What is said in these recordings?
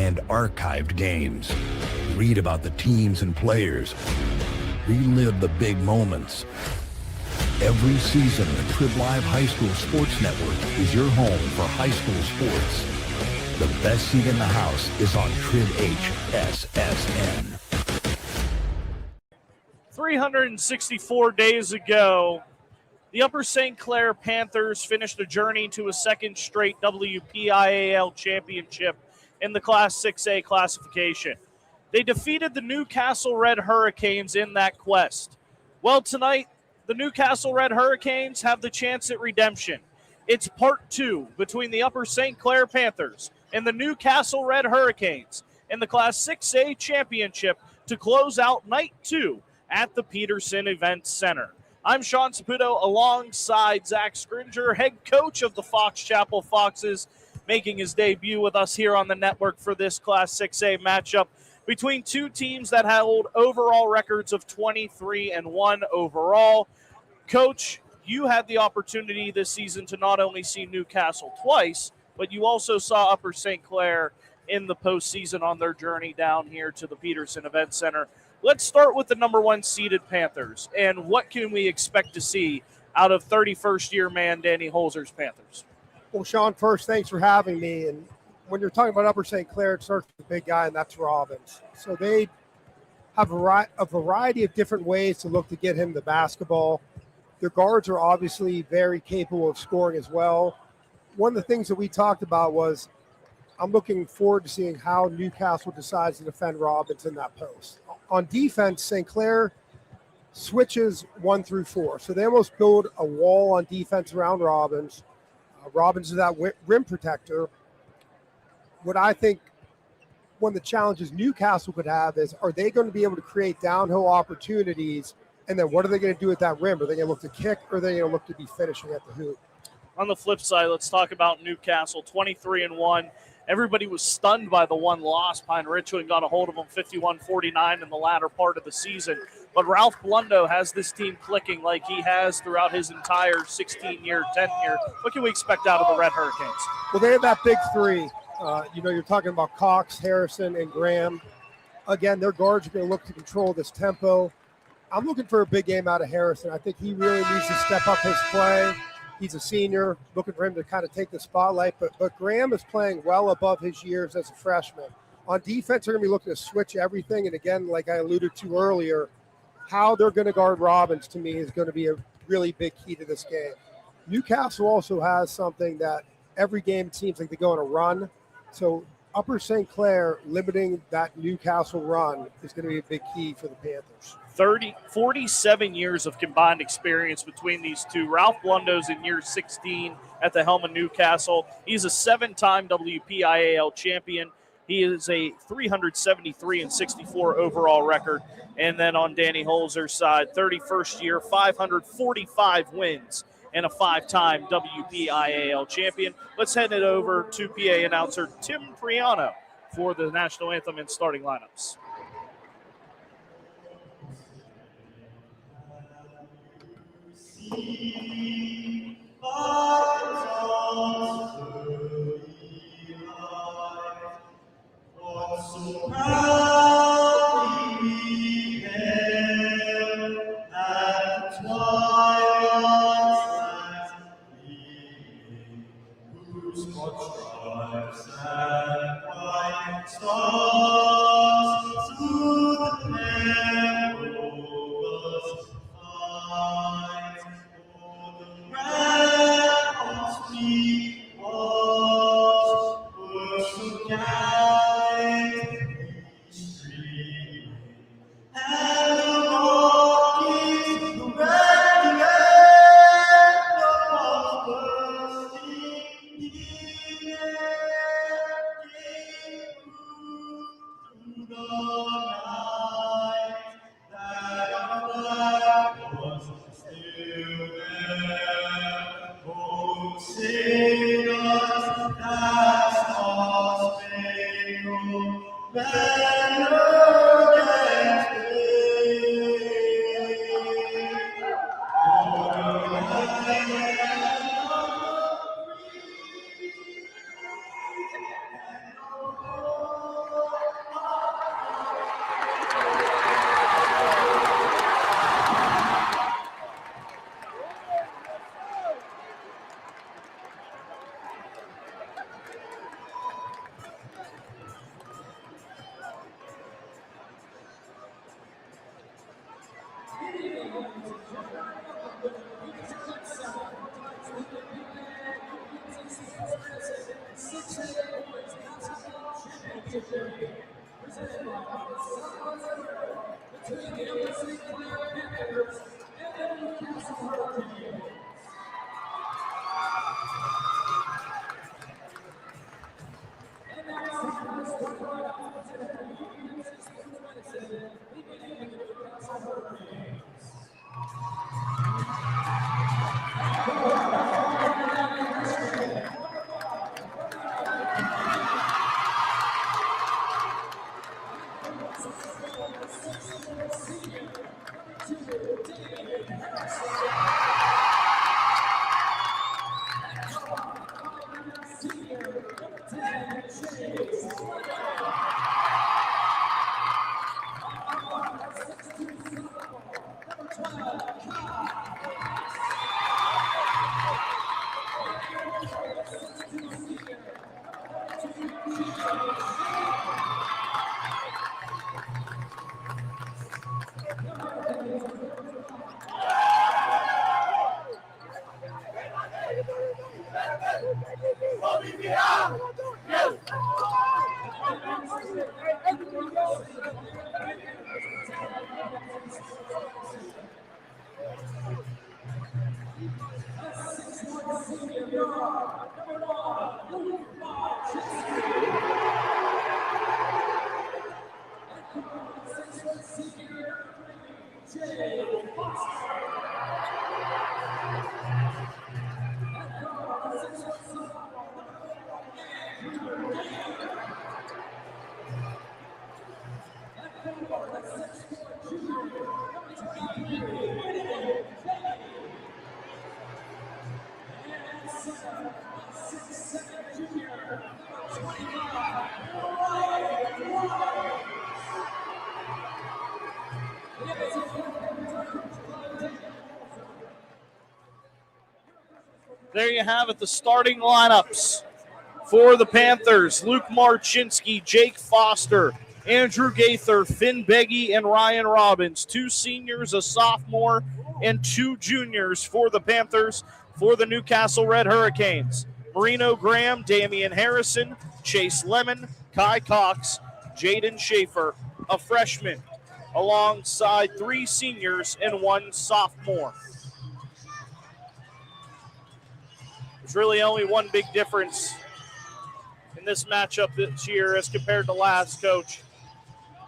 and archived games. Read about the teams and players. Relive the big moments. Every season, the Crib Live High School Sports Network is your home for high school sports. The best seat in the house is on Crib HSSN. 364 days ago, the Upper St. Clair Panthers finished a journey to a second straight WPIAL championship in the Class 6A classification. They defeated the Newcastle Red Hurricanes in that quest. Well, tonight, the Newcastle Red Hurricanes have the chance at redemption. It's part 2 between the Upper St. Clair Panthers and the Newcastle Red Hurricanes in the Class 6A championship to close out night 2 at the Peterson Event Center. I'm Sean Saputo alongside Zach Scringer, head coach of the Fox Chapel Foxes, making his debut with us here on the network for this Class 6A matchup between two teams that hold overall records of 23-1 overall. Coach, you had the opportunity this season to not only see Newcastle twice, but you also saw Upper St. Clair in the postseason on their journey down here to the Peterson Event Center. Let's start with the number 1 seeded Panthers, and what can we expect to see out of 31st-year man Danny Holzer's Panthers? Well, Sean, first, thanks for having me. And when you're talking about Upper St. Clair, it starts with the big guy, and that's Robbins. So they have a variety of different ways to look to get him the basketball. Their guards are obviously very capable of scoring as well. One of the things that we talked about was I'm looking forward to seeing how Newcastle decides to defend Robbins in that post. On defense, St. Clair switches 1 through 4. So they almost build a wall on defense around Robbins. Robbins is that rim protector. What I think one of the challenges Newcastle could have is, are they going to be able to create downhill opportunities? And then what are they going to do at that rim? Are they going to look to kick, or are they going to look to be finishing at the hoop? On the flip side, let's talk about Newcastle, 23-1. Everybody was stunned by the one loss. Pine Richland got a hold of them 51-49 in the latter part of the season. But Ralph Blundo has this team clicking like he has throughout his entire 16-year tenure. What can we expect out of the Red Hurricanes? Well, they have that big three. You're talking about Cox, Harrison, and Graham. Again, their guards are going to look to control this tempo. I'm looking for a big game out of Harrison. I think he really needs to step up his play. He's a senior, looking for him to kind of take the spotlight. But Graham is playing well above his years as a freshman. On defense, they're going to be looking to switch everything. And again, like I alluded to earlier, how they're going to guard Robbins, to me, is going to be a really big key to this game. Newcastle also has something that every game it seems like they go on a run. So Upper St. Clair limiting that Newcastle run is going to be a big key for the Panthers. 47 years of combined experience between these two. Ralph Blundo's in year 16 at the helm of Newcastle. He's a 7-time WPIAL champion. He is a 373-64 overall record. And then on Danny Holzer's side, 31st year, 545 wins, and a 5-time WPIAL champion. Let's head it over to PA announcer Tim Priano for the national anthem and starting lineups. So proudly we hail at the twilight's last gleaming, whose broad stripes and bright stars through the perilous fight o'er the ramparts we watched were so gallant. And the rockets, the red was bursting in air, gave through the night There you have it, the starting lineups for the Panthers. Luke Marchinski, Jake Foster, Andrew Gaither, Finn Beggy, and Ryan Robbins. 2 seniors, a sophomore, and 2 juniors for the Panthers for the Newcastle Red Hurricanes. Marino Graham, Damian Harrison, Chase Lemon, Kai Cox, Jaden Schaefer, a freshman, alongside 3 seniors and 1 sophomore. There's really only one big difference in this matchup this year as compared to last, Coach.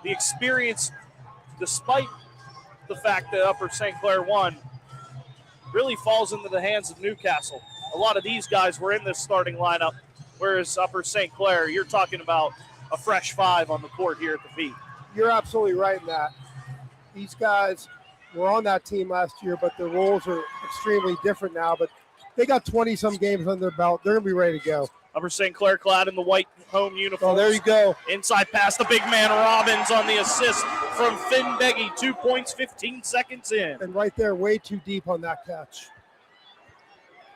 The experience, despite the fact that Upper St. Clair won, really falls into the hands of Newcastle. A lot of these guys were in this starting lineup, whereas Upper St. Clair, you're talking about a fresh 5 on the court here at the V. You're absolutely right in that. These guys were on that team last year, but their roles are extremely different now. But they got 20-some games under their belt. They're going to be ready to go. Upper St. Clair clad in the white home uniform. Oh, there you go. Inside pass, the big man Robbins on the assist from Finn Beggy. 2 points, 15 seconds in. And right there, way too deep on that catch.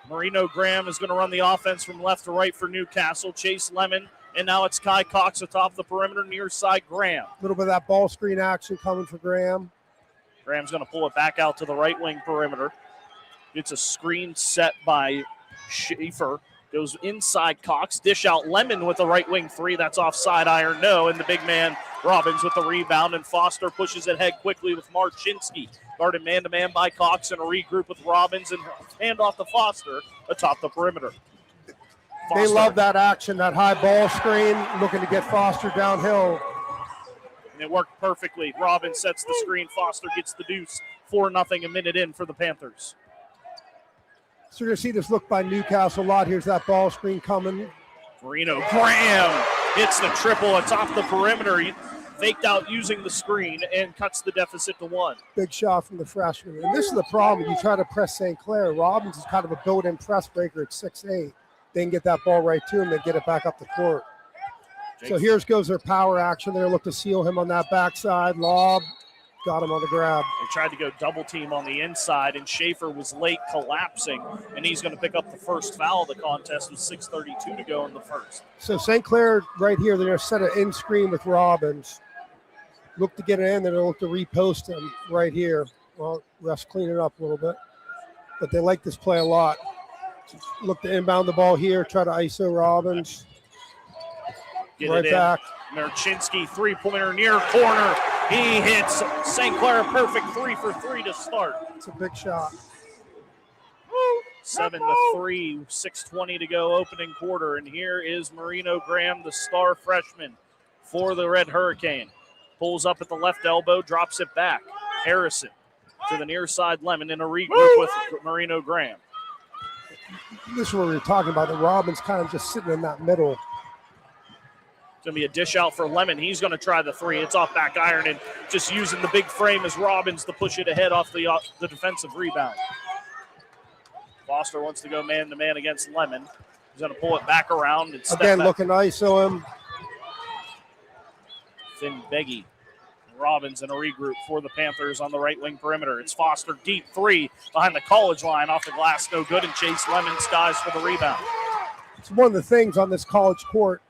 Marino Graham is going to run the offense from left to right for Newcastle. Chase Lemon, and now it's Kai Cox atop the perimeter near side Graham. A little bit of that ball screen action coming for Graham. Graham's going to pull it back out to the right wing perimeter. It's a screen set by Schaefer. Goes inside Cox. Dish out Lemon with the right wing 3. That's offside iron, no. And the big man Robbins with the rebound. And Foster pushes it ahead quickly with Marchinski. Guarded man-to-man by Cox and a regroup with Robbins and hand off to Foster atop the perimeter. They love that action, that high ball screen, looking to get Foster downhill. And it worked perfectly. Robbins sets the screen. Foster gets the deuce. 4-0 a minute in for the Panthers. So you're going to see this look by Newcastle a lot. Here's that ball screen coming. Marino Graham hits the triple atop the perimeter. He faked out using the screen and cuts the deficit to 1. Big shot from the freshman. And this is the problem. You try to press St. Clair. Robbins is kind of a built-in press breaker at 6'8". They can get that ball right to him and get it back up the court. So here goes their power action. They look to seal him on that backside. Lob. Got him on the grab. They tried to go double team on the inside, and Schaefer was late collapsing, and he's going to pick up the first foul of the contest with 6:32 to go in the first. So St. Clair right here, they're going to set an in screen with Robbins. Look to get it in, then they'll look to repost him right here. Well, refs clean it up a little bit. But they like this play a lot. Look to inbound the ball here, try to ISO Robbins. Get Right it in. back. Merchinski, three-pointer near corner. He hits St. Clair a perfect 3 for 3 to start. It's a big shot. 7-3, 6:20 to go, opening quarter. And here is Marino Graham, the star freshman for the Red Hurricane. Pulls up at the left elbow, drops it back. Harrison to the near side, Lemon in a regroup with Marino Graham. This is what we were talking about. The Robbins kind of just sitting in that middle. It's going to be a dish out for Lemon. He's going to try the three. It's off back iron and just using the big frame as Robbins to push it ahead off the defensive rebound. Foster wants to go man-to-man against Lemon. He's going to pull it back around and step Again, back. looking to ISO him. Finn Beggy. Robbins in a regroup for the Panthers on the right wing perimeter. It's Foster, deep three behind the college line, off the glass, no good, and Chase Lemon skies for the rebound. It's one of the things on this college court,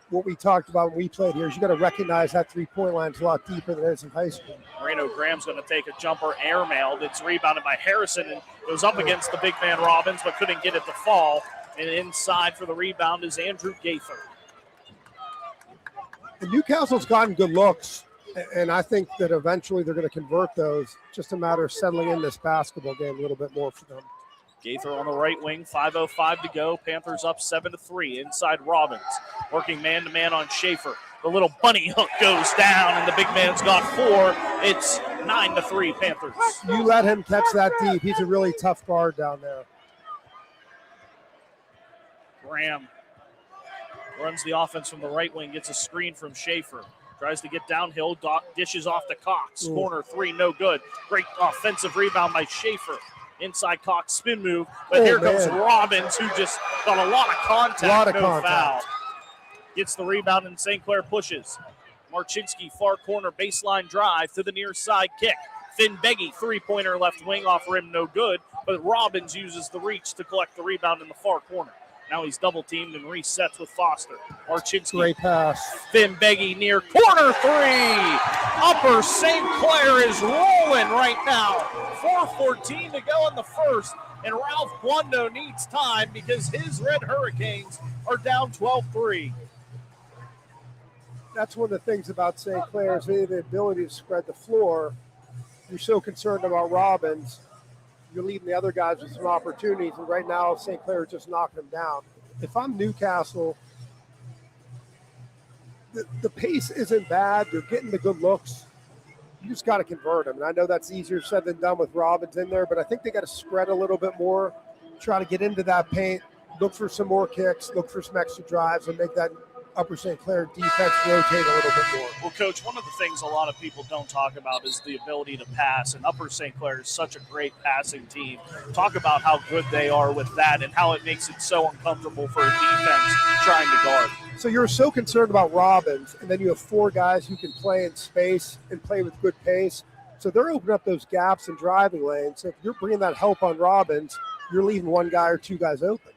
what we talked about when we played here, is you got to recognize that three-point line is a lot deeper than it is in high school. Marino Graham's going to take a jumper, airmailed. It's rebounded by Harrison and goes up against the big man Robbins, but couldn't get it to fall. And inside for the rebound is Andrew Gaither. And Newcastle's gotten good looks, and I think that eventually they're going to convert those. Just a matter of settling in this basketball game a little bit more for them. Gaither on the right wing, 5:05 to go. Panthers up 7-3. Inside Robbins, working man-to-man on Schaefer. The little bunny hook goes down, and the big man's got 4. It's 9-3 Panthers. You let him catch that deep. He's a really tough guard down there. Graham runs the offense from the right wing, gets a screen from Schaefer. Tries to get downhill, dishes off to Cox. Ooh. Corner three, no good. Great offensive rebound by Schaefer. Inside Cox, spin move. But here comes Robbins, who just got a lot of contact, foul. Gets the rebound, and St. Clair pushes. Marchinski, far corner, baseline drive to the near side kick. Finn Beggy, three-pointer left wing, off rim, no good. But Robbins uses the reach to collect the rebound in the far corner. Now he's double-teamed and resets with Foster. Marchinski. Great pass. Finn Beggy near corner three. Upper St. Clair is rolling right now. 4:14 to go in the first. And Ralph Guando needs time because his Red Hurricanes are down 12-3. That's one of the things about St. Clair is the ability to spread the floor. You're so concerned about Robbins. You're leaving the other guys with some opportunities, and right now St. Clair is just knocking them down. If I'm Newcastle, the pace isn't bad. You're getting the good looks. You just got to convert them. And I know that's easier said than done with Robbins in there, but I think they got to spread a little bit more, try to get into that paint, look for some more kicks, look for some extra drives, and make that Upper St. Clair defense rotate a little bit more. Well, Coach, one of the things a lot of people don't talk about is the ability to pass, and Upper St. Clair is such a great passing team. Talk about how good they are with that and how it makes it so uncomfortable for a defense trying to guard. So you're so concerned about Robbins, and then you have 4 guys who can play in space and play with good pace. So they're opening up those gaps in driving lanes. So if you're bringing that help on Robbins, you're leaving 1 guy or 2 guys open.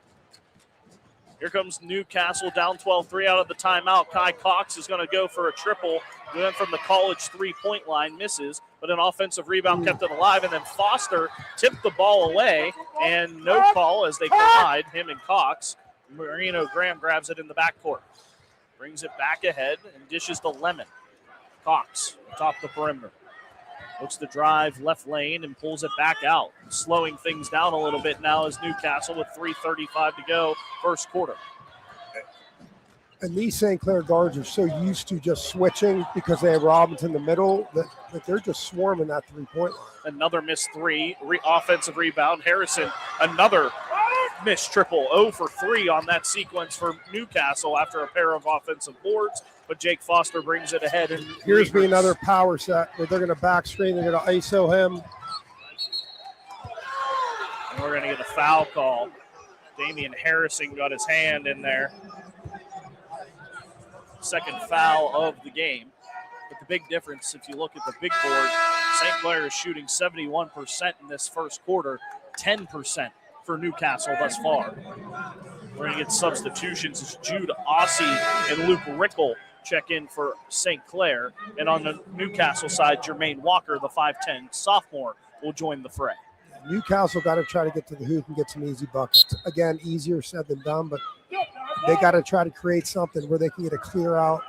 Here comes Newcastle down 12-3 out of the timeout. Kai Cox is going to go for a triple. Went from the college three-point line, misses, but an offensive rebound kept it alive. And then Foster tipped the ball away, and no call as they collide, him and Cox. Marino Graham grabs it in the backcourt. Brings it back ahead and dishes to Lemon. Cox, top the perimeter. Looks to drive left lane and pulls it back out. Slowing things down a little bit now as Newcastle with 3:35 to go, first quarter. And these St. Clair guards are so used to just switching because they have Robbins in the middle that they're just swarming that three-point line. Another missed three, offensive rebound. Harrison, another missed triple, 0 for 3 on that sequence for Newcastle after a pair of offensive boards. But Jake Foster brings it ahead. And here's me another power set where they're going to back screen. They're going to ISO him. And we're going to get a foul call. Damian Harrison got his hand in there. Second foul of the game. But the big difference, if you look at the big board, St. Clair is shooting 71% in this first quarter, 10% for Newcastle thus far. We're going to get substitutions. It's Jude Ossie and Luke Rickle check in for St. Clair. And on the Newcastle side, Jermaine Walker, the 5'10 sophomore, will join the fray. Newcastle got to try to get to the hoop and get some easy buckets. Again, easier said than done, but they got to try to create something where they can get a clear out,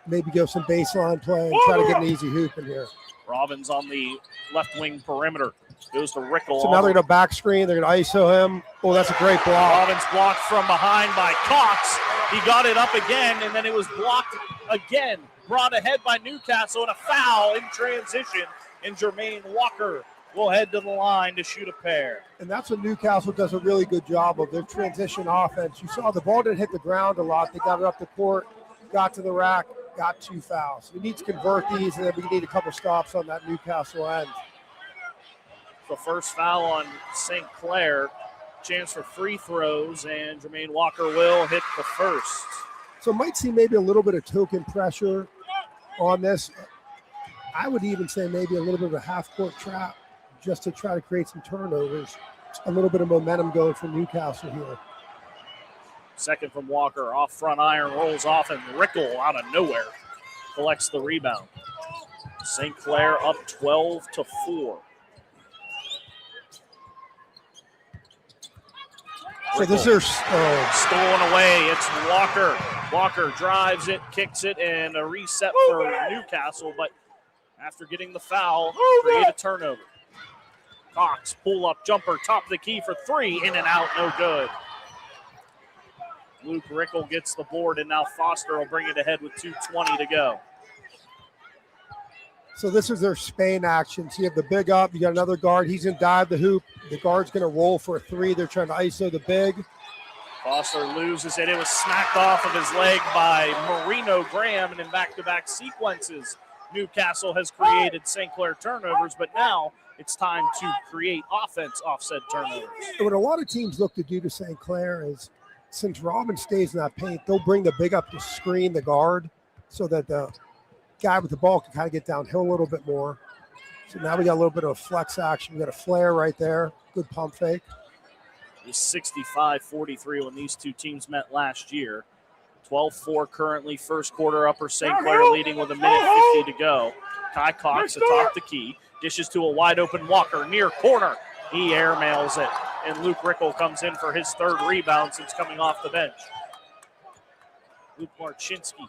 maybe go some baseline play and try to get an easy hoop in here. Robbins on the left wing perimeter. Goes to Rickle. So now they're going to back screen. They're going to ISO him. Oh, that's a great block. Robbins blocked from behind by Cox. He got it up again, and then it was blocked again. Brought ahead by Newcastle, and a foul in transition. And Jermaine Walker will head to the line to shoot a pair. And that's what Newcastle does a really good job of, their transition offense. You saw the ball didn't hit the ground a lot. They got it up the court, got to the rack, got 2 fouls. We need to convert these, and then we need a couple stops on that Newcastle end. The first foul on St. Clair. Chance for free throws, and Jermaine Walker will hit the first. So might see maybe a little bit of token pressure on this. I would even say maybe a little bit of a half-court trap just to try to create some turnovers. A little bit of momentum going for Newcastle here. Second from Walker, off front iron, rolls off, and Rickle out of nowhere collects the rebound. St. Clair up 12-4. So this is stolen away. It's Walker. Walker drives it, kicks it, and a reset for Newcastle. But after getting the foul, create a turnover. Cox, pull-up jumper, top of the key for 3, in and out, no good. Luke Rickle gets the board, and now Foster will bring it ahead with 2:20 to go. So this is their Spain action. So you have the big up, you got another guard. He's going to dive the hoop. The guard's going to roll for a 3. They're trying to ISO the big. Foster loses it. It was smacked off of his leg by Marino Graham, and in back-to-back sequences, Newcastle has created St. Clair turnovers, but now it's time to create offense offset turnovers. And what a lot of teams look to do to St. Clair is, since Robbins stays in that paint, they'll bring the big up to screen the guard so that the guy with the ball can kind of get downhill a little bit more. So now we got a little bit of flex action. We got a flare right there. Good pump fake. It was 65-43 when these two teams met last year. 12-4 currently, first quarter. Upper St. Clair leading with 1:50 to go. Kai Cox atop the key. Dishes to a wide open Walker near corner. He airmails it. And Luke Rickle comes in for his 3rd rebound since coming off the bench. Luke Marchinski.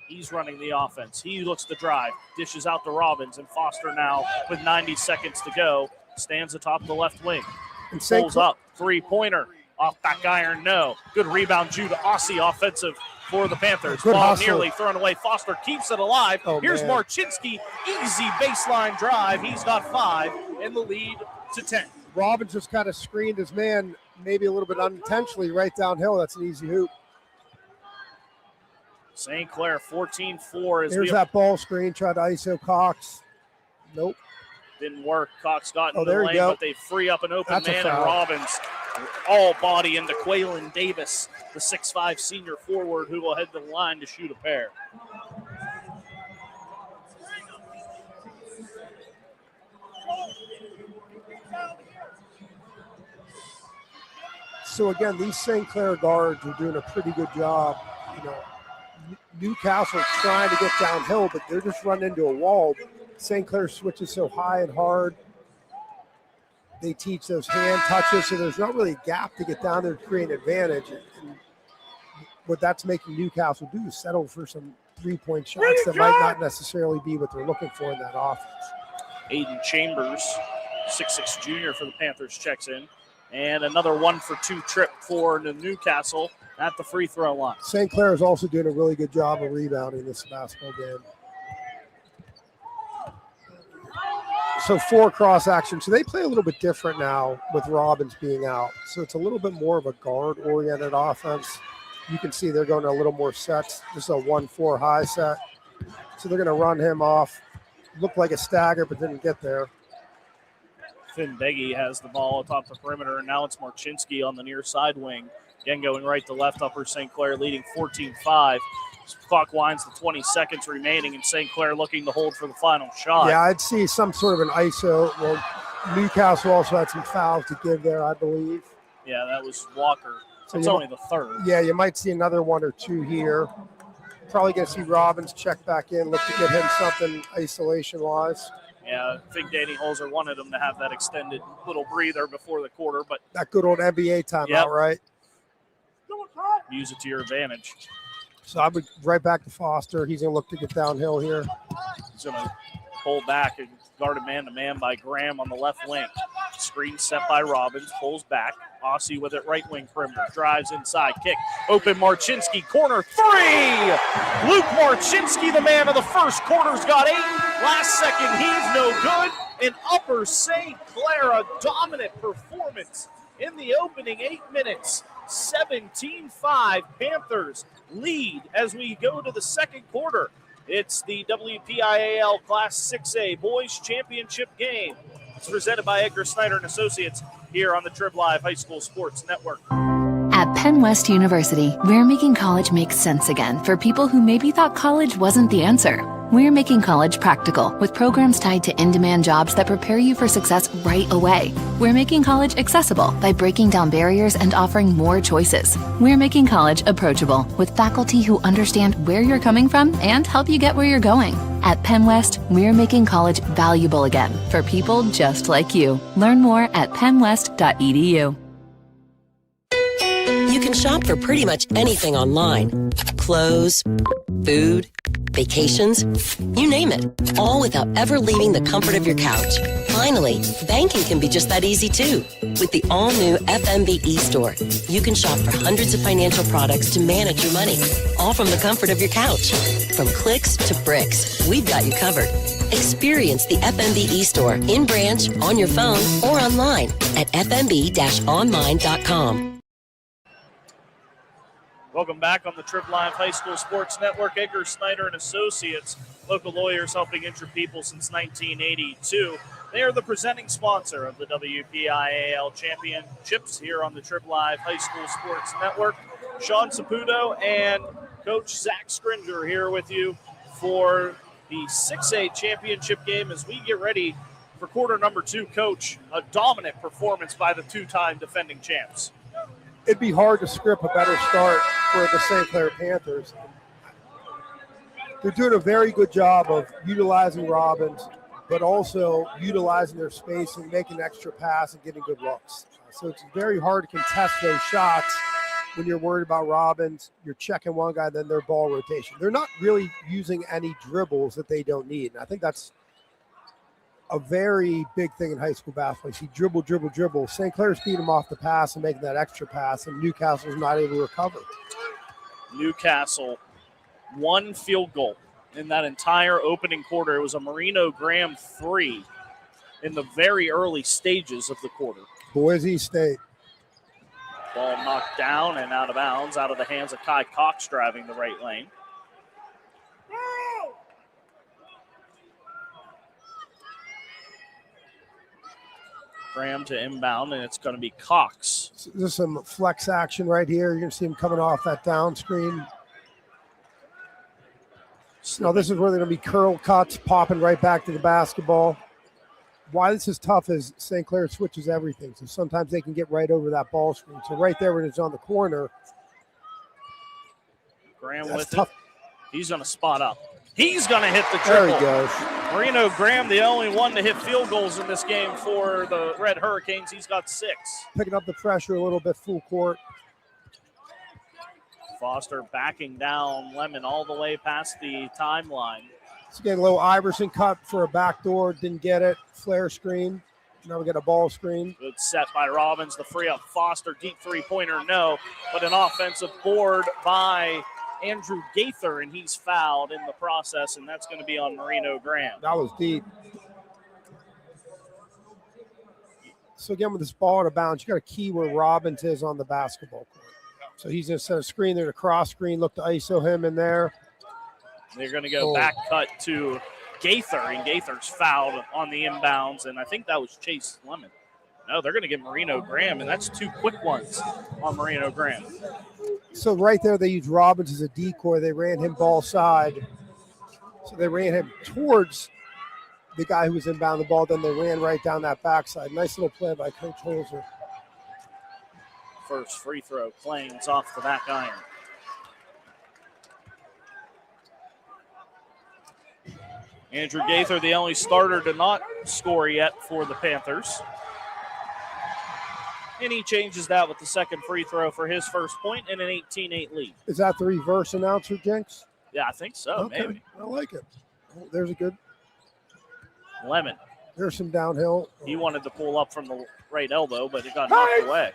He's running the offense. He looks to drive. Dishes out to Robbins, and Foster now with 90 seconds to go stands atop the left wing. And Pulls up. 3-pointer. Off back iron, no. Good rebound, Jude Aussie, offensive for the Panthers. Good Ball hustle. nearly thrown away. Foster keeps it alive. Oh, Here's man. Marchinski. Easy baseline drive. He's got 5 in the lead to 10. Robbins just kind of screened his man, maybe a little bit unintentionally, right downhill. That's an easy hoop. St. Clair 14-4 as Here's we that ball screen. Tried to ISO Cox. Nope. didn't work. Cox got into there the you lane, go. but they free up an open That's a man, and foul. Robbins all body into Quaylen Davis, the 6'5 senior forward who will head to the line to shoot a pair. So again, these St. Clair guards are doing a pretty good job. You know, Newcastle trying to get downhill, but they're just running into a wall. St. Clair switches so high and hard. They teach those hand touches, so there's not really a gap to get down there to create an advantage. And what that's making Newcastle do is settle for some three-point shots that might not necessarily be what they're looking for in that offense. Aiden Chambers, 6'6 junior for the Panthers, checks in. And another 1-for-2 trip for the Newcastle at the free throw line. St. Clair is also doing a really good job of rebounding this basketball game. So 4 cross action. So they play a little bit different now with Robbins being out. So it's a little bit more of a guard-oriented offense. You can see they're going to a little more sets. This is a 1-4 high set. So they're going to run him off. Looked like a stagger, but didn't get there. Finn Beggy has the ball atop the perimeter, and now it's Marchinski on the near side wing. Again, going right to left, Upper St. Clair leading 14-5. Clock winds to 20 seconds remaining, and St. Clair looking to hold for the final shot. Yeah, I'd see some sort of an ISO. Well, Newcastle also had some fouls to give there, I believe. Yeah, that was Walker. So It's only the third. Yeah, you might see another 1 or 2 here. Probably going to see Robbins check back in, look to get him something isolation-wise. Yeah, I think Danny Holzer wanted him to have that extended little breather before the quarter, but That good old NBA timeout, Yep. right? use it to your advantage. So I would right back to Foster. He's going to look to get downhill here. He's going to pull back and guarded man-to-man by Graham on the left wing. Screen set by Robbins, pulls back. Aussie with it right wing perimeter, drives inside, kick. Open Marchinski, corner three! Luke Marchinski, the man of the first quarter's got 8. Last second, he's no good. And Upper St. Clair, a dominant performance in the opening 8 minutes. 17-5, Panthers lead as we go to the second quarter. It's the WPIAL Class 6A Boys Championship game. It's presented by Edgar Snyder and Associates here on the Trib Live High School Sports Network. At Penn West University, we're making college make sense again for people who maybe thought college wasn't the answer. We're making college practical with programs tied to in-demand jobs that prepare you for success right away. We're making college accessible by breaking down barriers and offering more choices. We're making college approachable with faculty who understand where you're coming from and help you get where you're going. At Penn West, we're making college valuable again for people just like you. Learn more at pennwest.edu. You can shop for pretty much anything online. Clothes, food, vacations, you name it. All without ever leaving the comfort of your couch. Finally, banking can be just that easy too. With the all-new FMB eStore, you can shop for hundreds of financial products to manage your money, all from the comfort of your couch. From clicks to bricks, we've got you covered. Experience the FMB eStore in branch, on your phone, or online at fmb-online.com. Welcome back on the Trib Live High School Sports Network. Edgar Snyder and Associates, local lawyers helping injured people since 1982. They are the presenting sponsor of the WPIAL Championships here on the Trib Live High School Sports Network. Sean Saputo and Coach Zach Scringer here with you for the 6A championship game as we get ready for quarter number 2. Coach, a dominant performance by the two-time defending champs. It'd be hard to script a better start for the St. Clair Panthers. They're doing a very good job of utilizing Robbins, but also utilizing their space and making extra pass and getting good looks. So it's very hard to contest those shots when you're worried about Robbins. You're checking one guy, then their ball rotation. They're not really using any dribbles that they don't need. And I think that's a very big thing in high school basketball. You see dribble. St. Clair's beating them off the pass and making that extra pass, and Newcastle's not able to recover. Newcastle, 1 field goal in that entire opening quarter. It was a Marino Graham 3 in the very early stages of the quarter. Boise State. Ball knocked down and out of bounds, out of the hands of Kai Cox driving the right lane. Graham to inbound, and it's going to be Cox. So there's some flex action right here. You're going to see him coming off that down screen. Now this is where they're going to be curl cuts, popping right back to the basketball. Why this is tough is St. Clair switches everything, so sometimes they can get right over that ball screen. So right there when it's on the corner, Graham that's with tough. it. He's going to spot up. He's going to hit the There triple. he goes. Marino Graham, the only one to hit field goals in this game for the Red Hurricanes. He's got 6. Picking up the pressure a little bit, full court. Foster backing down Lemon all the way past the timeline. Let's get a little Iverson cut for a backdoor. Didn't get it. Flare screen. Now we get a ball screen. Good set by Robbins. The free up Foster. Deep three-pointer, no. But an offensive board by Andrew Gaither, and he's fouled in the process, and that's going to be on Marino Graham. That was deep. So again, with this ball out of bounds, you got a key where Robbins is on the basketball court. So he's going to set a screen there to cross screen, look to ISO him in there. They're going to go back cut to Gaither, and Gaither's fouled on the inbounds, and I think that was Chase Lemon. No, they're going to get Marino Graham, and that's 2 quick ones on Marino Graham. So right there, they used Robbins as a decoy. They ran him ball side. So they ran him towards the guy who was inbound the ball. Then they ran right down that backside. Nice little play by Coach Holzer. First free throw, Plains off the back iron. Andrew Gaither, the only starter to not score yet for the Panthers. And he changes that with the second free throw for his first point and an 18-8 lead. Is that the reverse announcer, Jinx? Yeah, I think so, maybe. I like it. Oh, there's a good. Lemon. There's some downhill. He wanted to pull up from the right elbow, but it got knocked away.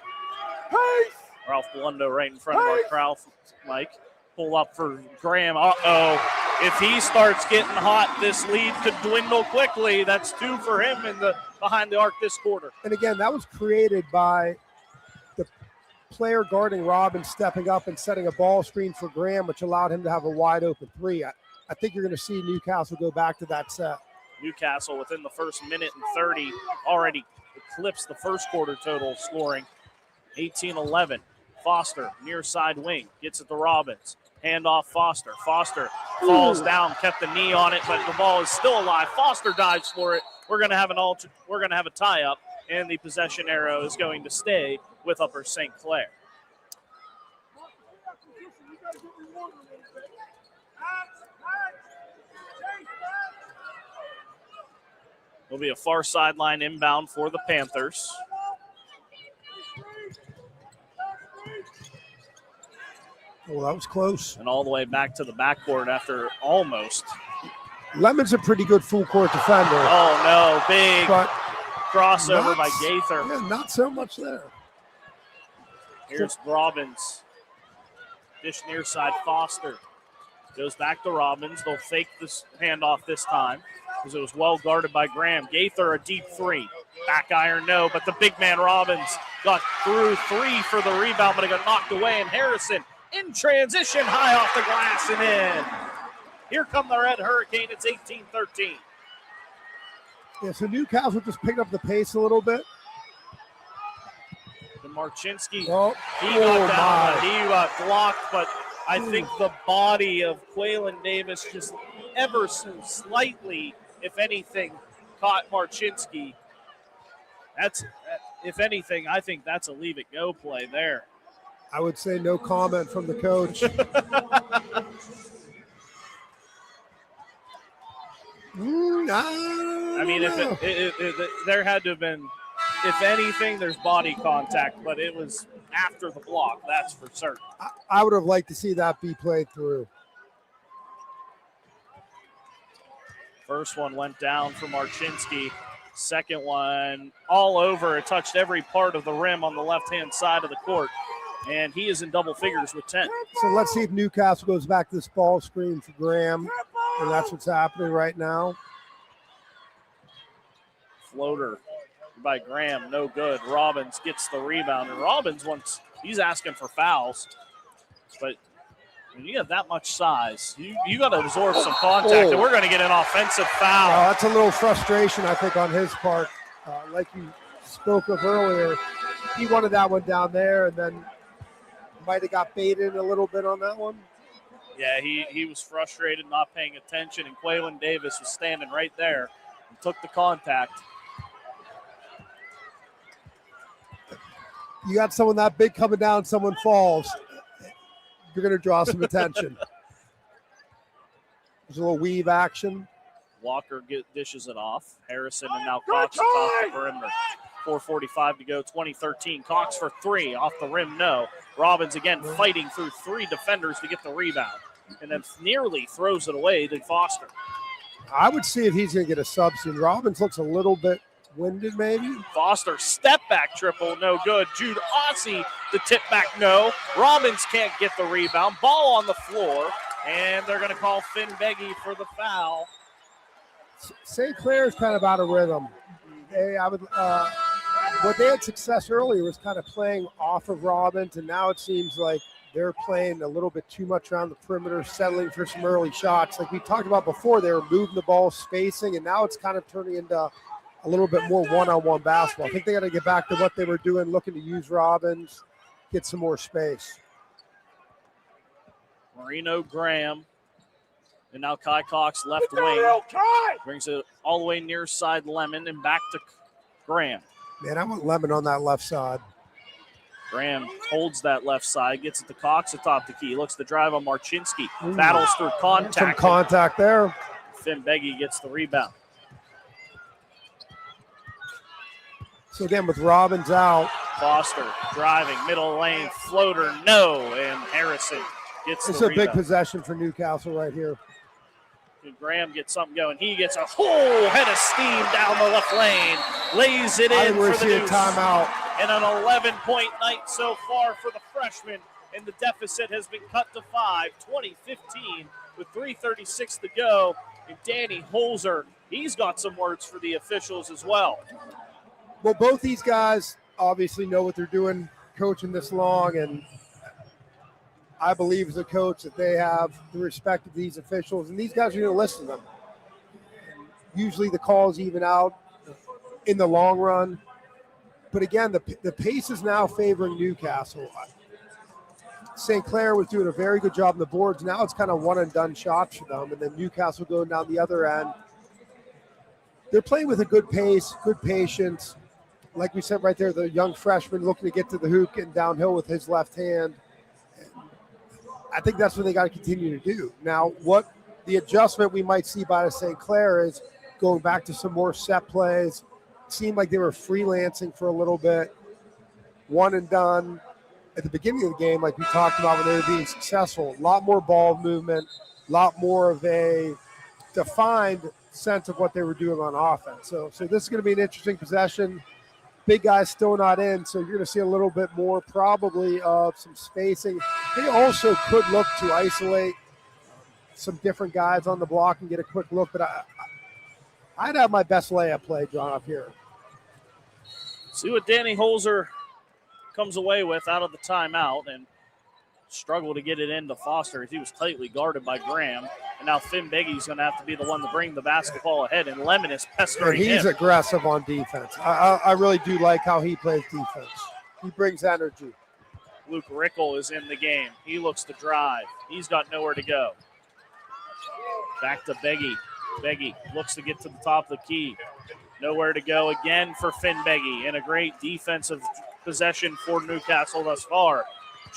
Hey! Ralph Blundo right in front of our crowd, Mike. Pull up for Graham. Uh-oh. If he starts getting hot, this lead could dwindle quickly. That's 2 for him in the behind the arc this quarter. And again, that was created by the player guarding Robbins stepping up and setting a ball screen for Graham, which allowed him to have a wide open 3. I think you're going to see Newcastle go back to that set. Newcastle within the first minute and 30 already eclipsed the first quarter total scoring. 18-11. Foster, near side wing, gets it to Robbins. Hand off Foster. Foster falls down, kept the knee on it, but the ball is still alive. Foster dives for it. We're going to have a tie up, and the possession arrow is going to stay with Upper St. Clair. Will be a far sideline inbound for the Panthers. Well, that was close. And all the way back to the backcourt after almost. Lemon's a pretty good full court defender. Oh, no. Big But crossover by Gaither. Yeah, not so much there. Here's Robbins. Dish near side, Foster. Goes back to Robbins. They'll fake this handoff this time because it was well guarded by Graham. Gaither, a deep 3. Back iron, no, but the big man Robbins got through 3 for the rebound, but it got knocked away. And Harrison in transition, high off the glass and in. Here come the Red Hurricane. It's 18-13. Yeah, so Newcastle just picked up the pace a little bit. And Marchinski, Oh, he got down, my. he got blocked, but I think the body of Quaylen Davis just ever so slightly, if anything, caught Marchinski. That's, if anything, I think that's a leave-it-go play there. I would say no comment from the coach. I mean, if there had to have been, if anything, there's body contact, but it was after the block, that's for certain. I would have liked to see that be played through. First one went down for Marchinski. Second one all over. It touched every part of the rim on the left-hand side of the court. And he is in double figures with 10. So let's see if Newcastle goes back to this ball screen for Graham. And that's what's happening right now. Floater by Graham, no good. Robbins gets the rebound. And Robbins he's asking for fouls. But when you have that much size, you got to absorb some contact. And we're going to get an offensive foul. That's a little frustration, I think, on his part. Like you spoke of earlier, he wanted that one down there and then might have got baited a little bit on that one. Yeah, he was frustrated, not paying attention, and Quaylen Davis was standing right there and took the contact. You got someone that big coming down, someone falls, you're going to draw some attention. There's a little weave action. Walker dishes it off. Harrison and now Cox across the perimeter. 4:45 to go, 20-13. Cox for 3, off the rim, no. Robbins again fighting through 3 defenders to get the rebound, and then nearly throws it away to Foster. I would see if he's going to get a sub soon. Robbins looks a little bit winded, maybe. Foster, step back triple, no good. Jude Ossie, the tip back, no. Robbins can't get the rebound. Ball on the floor, and they're going to call Finn Beggy for the foul. St. Clair's kind of out of rhythm. What they had success earlier was kind of playing off of Robbins, and now it seems like they're playing a little bit too much around the perimeter, settling for some early shots. Like we talked about before, they were moving the ball, spacing, and now it's kind of turning into a little bit more one-on-one basketball. I think they got to get back to what they were doing, looking to use Robbins, get some more space. Marino Graham, and now Kai Cox left wing. Brings it all the way near side Lemon and back to Graham. Man, I want Lemon on that left side. Graham holds that left side, gets it to Cox atop the key, looks to drive on Marchinski, battles through contact. Some contact there. Finn Beggy gets the rebound. So again, with Robbins out, Foster driving, middle lane, floater, no, and Harrison gets the it's a rebound. big possession for Newcastle right here. And Graham gets something going. He gets a whole head of steam down the left lane, lays it I in think we're for the seeing Deuce. timeout. And an 11-point night so far for the freshman, and the deficit has been cut to 5, 20-15 with 3:36 to go. And Danny Holzer, he's got some words for the officials as well. Well, both these guys obviously know what they're doing coaching this long, and I believe as a coach that they have the respect of these officials, and these guys are going to listen to them. Usually the calls even out in the long run. But again, the pace is now favoring Newcastle. St. Clair was doing a very good job on the boards. Now it's kind of one-and-done shots for them, and then Newcastle going down the other end. They're playing with a good pace, good patience. Like we said right there, the young freshman looking to get to the hoop, getting downhill with his left hand. I think that's what they got to continue to do. Now, what the adjustment we might see by the St. Clair is going back to some more set plays. It seemed like they were freelancing for a little bit. One and done at the beginning of the game, like we talked about when they were being successful. A lot more ball movement, a lot more of a defined sense of what they were doing on offense. So this is going to be an interesting possession. Big guys still not in, so you're going to see a little bit more probably of some spacing. They also could look to isolate some different guys on the block and get a quick look, but I'd have my best layup play drawn up here. See what Danny Holzer comes away with out of the timeout, and struggle to get it into Foster as he was tightly guarded by Graham. And now Finn Beggy's going to have to be the one to bring the basketball ahead, and Lemon is pestering He's him. aggressive on defense. I really do like how he plays defense. He brings energy. Luke Rickel is in the game. He looks to drive. He's got nowhere to go. Back to Beggy. Beggy looks to get to the top of the key. Nowhere to go again for Finn Beggy, and a great defensive possession for Newcastle thus far.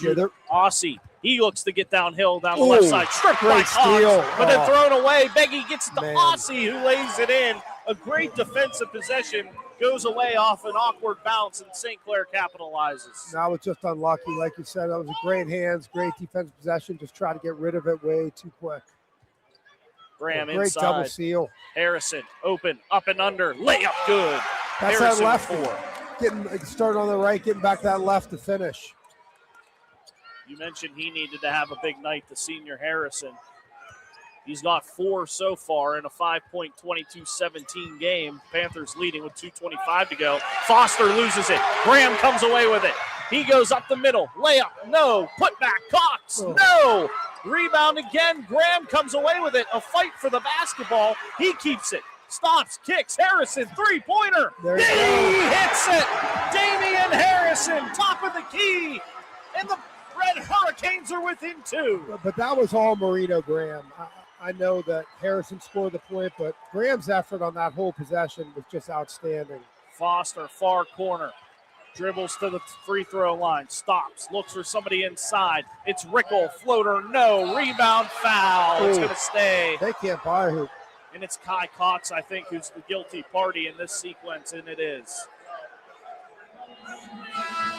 Yeah, Aussie, he looks to get downhill down the left side. Stripped by great steal. Cox, but then thrown away. Beggy gets it to Man. Aussie, who lays it in. A great defensive possession goes away off an awkward bounce, and St. Clair capitalizes. Now it's just unlucky. Like you said, that was a great hands, great defensive possession. Just try to get rid of it way too quick. Graham Great inside. double seal. Harrison, open, up and under. Layup good. That's Harrison that left. with 4. Getting started on the right, getting back that left to finish. You mentioned he needed to have a big night, the senior Harrison. He's got 4 so far in a 5-point 22-17 game. Panthers leading with 2:25 to go. Foster loses it. Graham comes away with it. He goes up the middle. Layup, no. Put back, Cox, no. Rebound again. Graham comes away with it. A fight for the basketball. He keeps it. Stops, kicks. Harrison, three-pointer. There He you go. hits it. Damian Harrison, top of the key. And the Red Hurricanes are within 2. But that was all Marino Graham. I know that Harrison scored the point, but Graham's effort on that whole possession was just outstanding. Foster, far corner. Dribbles to the free throw line. Stops. Looks for somebody inside. It's Rickel. Floater. No. Rebound. Foul. It's Ooh. going to stay. They can't buy a hoop. And it's Kai Cox, I think, who's the guilty party in this sequence, and it is.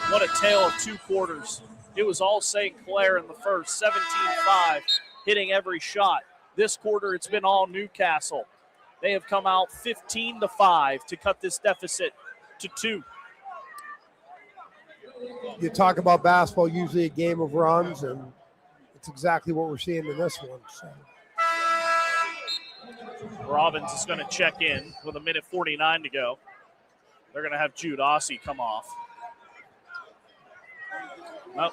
What a tale of 2 quarters. It was all St. Clair in the first. 17-5, hitting every shot. This quarter, it's been all Newcastle. They have come out 15-5 to cut this deficit to 2. You talk about basketball, usually a game of runs, and it's exactly what we're seeing in this one. So. Robbins is going to check in with 1:49 to go. They're going to have Jude Aussie come off. Well,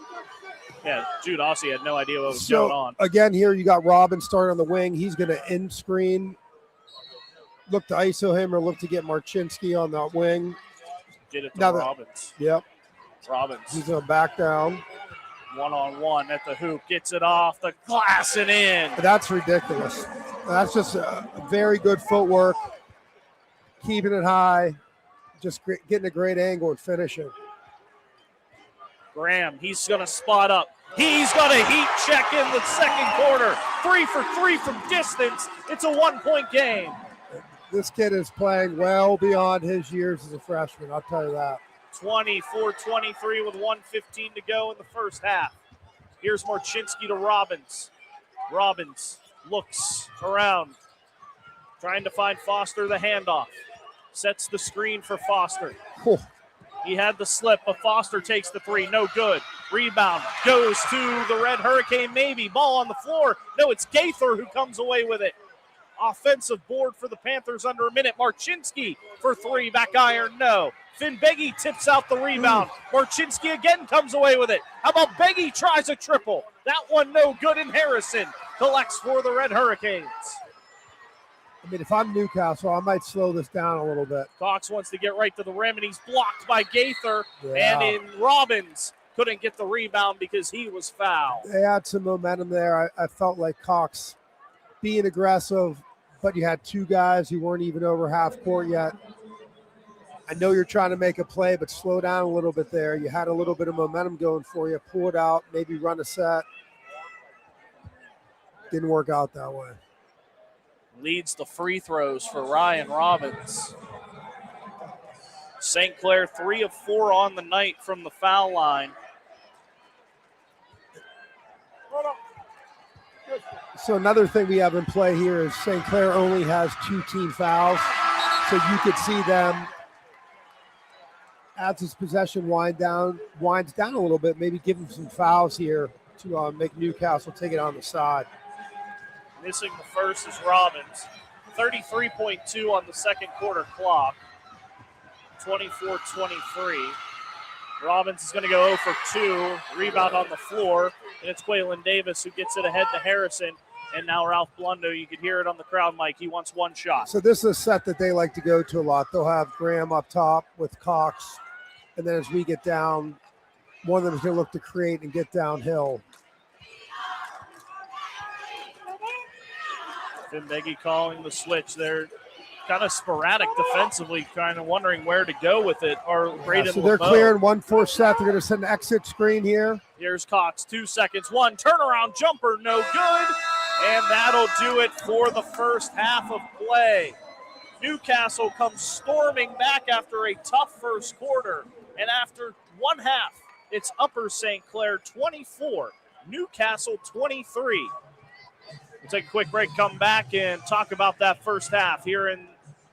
yeah, Jude Aussie had no idea what was going on. Again, here you got Robbins starting on the wing. He's going to end screen, look to ISO him or look to get Marchinski on that wing. Get it to Now Robbins. Yep, Robbins, he's going to back down. one-on-one at the hoop, gets it off the glass and in. That's ridiculous. That's just a very good footwork, keeping it high, just getting a great angle and finishing. Graham, he's going to spot up. He's got a heat check in the second quarter. 3 for 3 from distance. It's a 1-point game. This kid is playing well beyond his years as a freshman, I'll tell you that. 24-23 with 1:15 to go in the first half. Here's Marchinski to Robbins. Robbins looks around, trying to find Foster the handoff. Sets the screen for Foster. He had the slip, but Foster takes the three. No good. Rebound goes to the Red Hurricane, maybe. Ball on the floor. No, it's Gaither who comes away with it. Offensive board for the Panthers under a minute. Marchinski for three. Back iron, no. Finn Beggy tips out the rebound. Marchinski again comes away with it. How about Beggy tries a triple? That one no good, and Harrison collects for the Red Hurricanes. I mean, if I'm Newcastle, I might slow this down a little bit. Cox wants to get right to the rim, and he's blocked by Gaither. And in Robbins couldn't get the rebound because he was fouled. They had some momentum there. I felt like Cox being aggressive, but you had two guys who weren't even over half court yet. I know you're trying to make a play, but slow down a little bit there. You had a little bit of momentum going for you. Pull it out, maybe run a set. Didn't work out that way. Leads the free throws for Ryan Robbins. St. Clair 3 of 4 on the night from the foul line. So another thing we have in play here is St. Clair only has 2 team fouls. So you could see them, as his possession winds down a little bit, maybe give him some fouls here to make Newcastle take it on the side. Missing the first is Robbins. 33.2 on the second quarter clock. 24-23. Robbins is going to go 0 for 2. Rebound on the floor. And it's Quaylen Davis who gets it ahead to Harrison. And now Ralph Blundo, you could hear it on the crowd mic. He wants one shot. So this is a set that they like to go to a lot. They'll have Graham up top with Cox. And then as we get down, one of them is going to look to create and get downhill. Finn Beggy calling the switch. They're kind of sporadic defensively, kind of wondering where to go with it. So they're clearing 1-4 set. They're going to send an exit screen here. Here's Cox, 2 seconds. One turnaround jumper, no good. And that'll do it for the first half of play. Newcastle comes storming back after a tough first quarter. And after one half, it's Upper St. Clair 24, Newcastle 23. We'll take a quick break, come back, and talk about that first half here in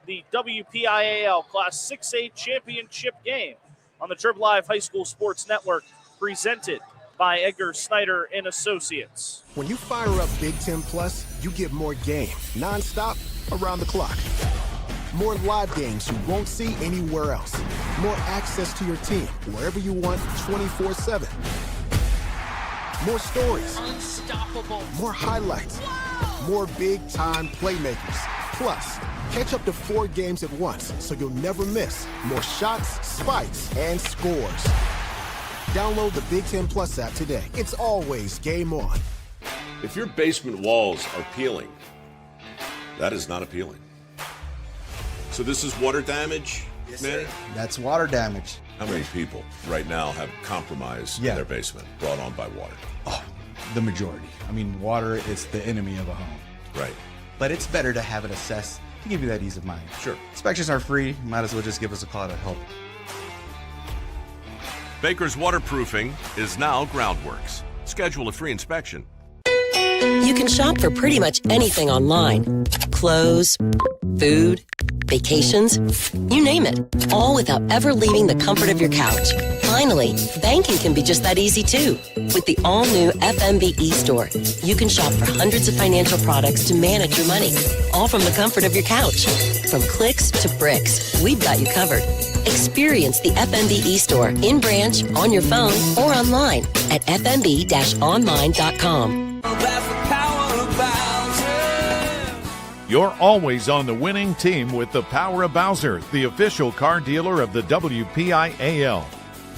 the WPIAL Class 6A Championship game on the Trib Live High School Sports Network, presented by Edgar Snyder and Associates. When you fire up Big Ten Plus, you get more game, nonstop, around the clock. More live games you won't see anywhere else. More access to your team, wherever you want, 24/7. More stories. Unstoppable. More highlights. More big-time playmakers. Plus, catch up to 4 games at once so you'll never miss more shots, spikes, and scores. Download the Big Ten Plus app today. It's always game on. If your basement walls are peeling, that is not appealing. So this is water damage, yes, man? Sir. That's water damage. How many people right now have compromise in their basement brought on by water? Oh, the majority. I mean, water is the enemy of a home. Right. But it's better to have it assessed to give you that ease of mind. Sure. Inspections are free. Might as well just give us a call to help. Baker's Waterproofing is now Groundworks. Schedule a free inspection. You can shop for pretty much anything online. Clothes, food, vacations, you name it. All without ever leaving the comfort of your couch. Finally, banking can be just that easy too. With the all-new FMB e-store, you can shop for hundreds of financial products to manage your money. All from the comfort of your couch. From clicks to bricks, we've got you covered. Experience the FMB e-store in branch, on your phone, or online at fmb-online.com. You're always on the winning team with the Power of Bowser, the official car dealer of the WPIAL.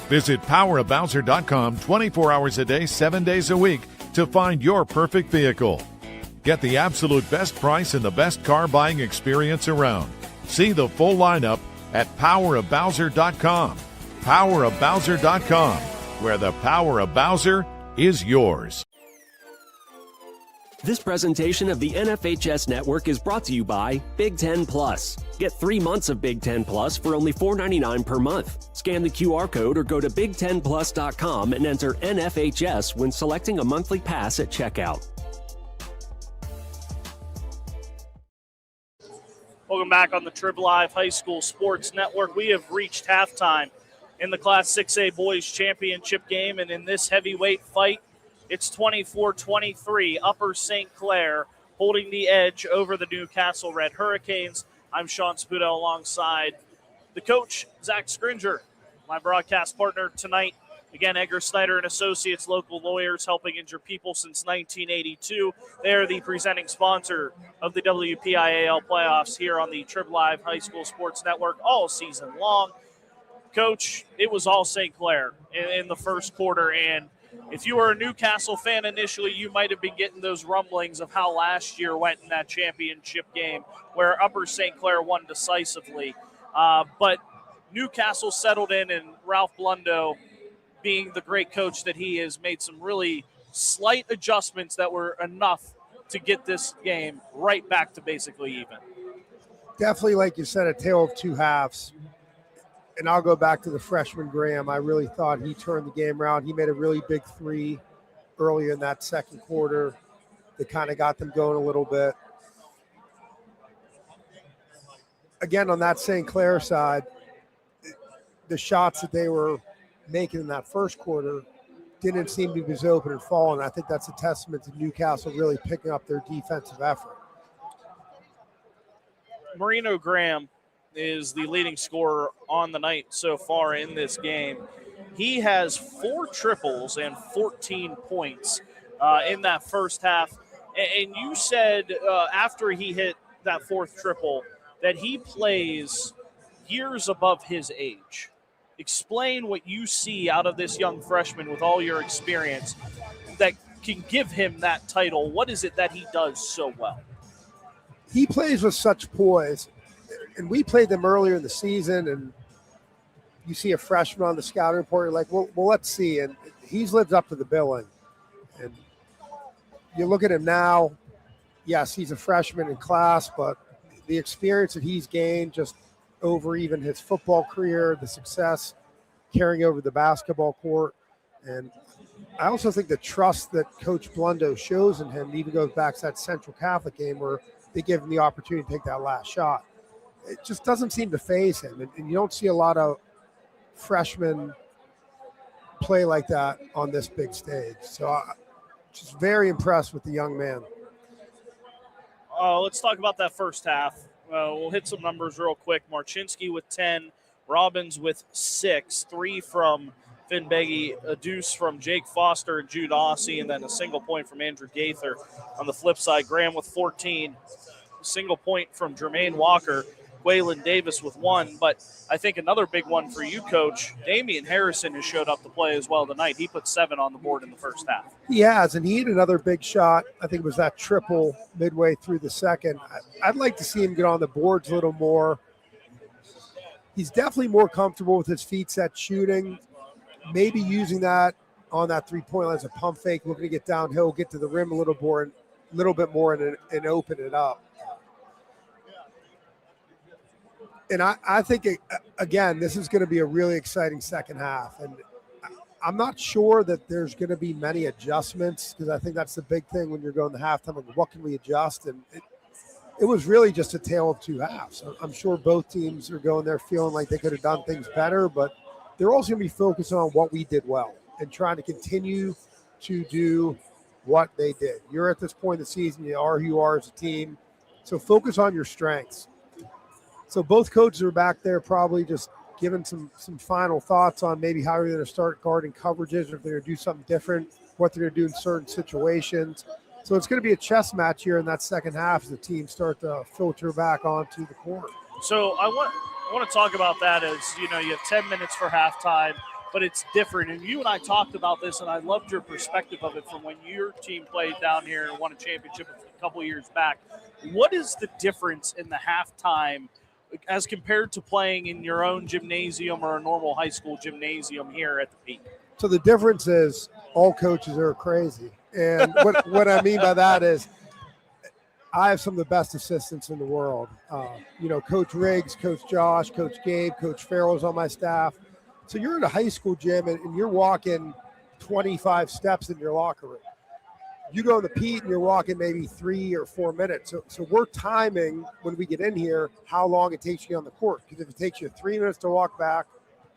Visit powerofbowser.com 24 hours a day, 7 days a week to find your perfect vehicle. Get the absolute best price and the best car buying experience around. See the full lineup at powerofbowser.com. Powerofbowser.com. where the power of Bowser is yours. This presentation of the NFHS Network is brought to you by Big Ten Plus. Get 3 months of Big Ten Plus for only $4.99 per month. Scan the QR code or go to big10plus.com and enter NFHS when selecting a monthly pass at checkout. Welcome back on the Trib Live High School Sports Network. We have reached halftime in the Class 6A Boys Championship game, and in this heavyweight fight, it's 24-23, Upper St. Clair holding the edge over the Newcastle Red Hurricanes. I'm Sean Spudo alongside the coach, Zach Scringer, my broadcast partner tonight. Again, Edgar Snyder and Associates, local lawyers helping injured people since 1982. They are the presenting sponsor of the WPIAL playoffs here on the Trib Live High School Sports Network all season long. Coach, it was all St. Clair in the first quarter, and if you were a Newcastle fan initially, you might have been getting those rumblings of how last year went in that championship game where Upper St. Clair won decisively. But Newcastle settled in, and Ralph Blundo, being the great coach that he is, made some really slight adjustments that were enough to get this game right back to basically even. Definitely, like you said, a tale of two halves. And I'll go back to the freshman Graham. I really thought he turned the game around. He made a really big three early in that second quarter that kind of got them going a little bit. Again, on that St. Clair side, the shots that they were making in that first quarter didn't seem to be as open and falling. I think that's a testament to Newcastle really picking up their defensive effort. Marino Graham is the leading scorer on the night so far in this game. He has 4 triples and 14 points in that first half. And you said after he hit that 4th triple that he plays years above his age. Explain what you see out of this young freshman with all your experience that can give him that title. What is it that he does so well? He plays with such poise. And we played them earlier in the season, and you see a freshman on the scouting report, you're like, well, let's see. And he's lived up to the billing. And you look at him now, yes, he's a freshman in class, but the experience that he's gained just over even his football career, the success carrying over the basketball court. And I also think the trust that Coach Blundo shows in him even goes back to that Central Catholic game where they give him the opportunity to take that last shot. It just doesn't seem to faze him. And you don't see a lot of freshmen play like that on this big stage. So I'm just very impressed with the young man. Let's talk about that first half. We'll hit some numbers real quick. Marchinski with 10, Robbins with 6, 3 from Finn Beggy, a deuce from Jake Foster and Jude Aussie, and then a single point from Andrew Gaither. On the flip side, Graham with 14, a single point from Jermaine Walker, Waylon Davis with 1. But I think another big one for you, Coach, Damian Harrison has showed up to play as well tonight. He put 7 on the board in the first half. He has, and he had another big shot. I think it was that triple midway through the second. I'd like to see him get on the boards a little more. He's definitely more comfortable with his feet set shooting, maybe using that on that three-point line as a pump fake, looking to get downhill, get to the rim a little bit more and open it up. And I think, again, this is going to be a really exciting second half. And I'm not sure that there's going to be many adjustments because I think that's the big thing when you're going to halftime. Like, what can we adjust? And it was really just a tale of two halves. I'm sure both teams are going there feeling like they could have done things better, but they're also going to be focused on what we did well and trying to continue to do what they did. You're at this point in the season, you are who you are as a team, so focus on your strengths. So both coaches are back there probably just giving some final thoughts on maybe how they're going to start guarding coverages, or if they're going to do something different, what they're going to do in certain situations. So it's going to be a chess match here in that second half as the teams start to filter back onto the court. So I want to talk about that as, you know, you have 10 minutes for halftime, but it's different. And you and I talked about this, and I loved your perspective of it from when your team played down here and won a championship a couple years back. What is the difference in the halftime as compared to playing in your own gymnasium or a normal high school gymnasium here at the Peak? So the difference is all coaches are crazy. And what I mean by that is I have some of the best assistants in the world. Coach Riggs, Coach Josh, Coach Gabe, Coach Farrell's on my staff. So you're in a high school gym and you're walking 25 steps in your locker room. You go to the Pete and you're walking maybe 3 or 4 minutes. So we're timing when we get in here how long it takes you on the court. Because if it takes you 3 minutes to walk back,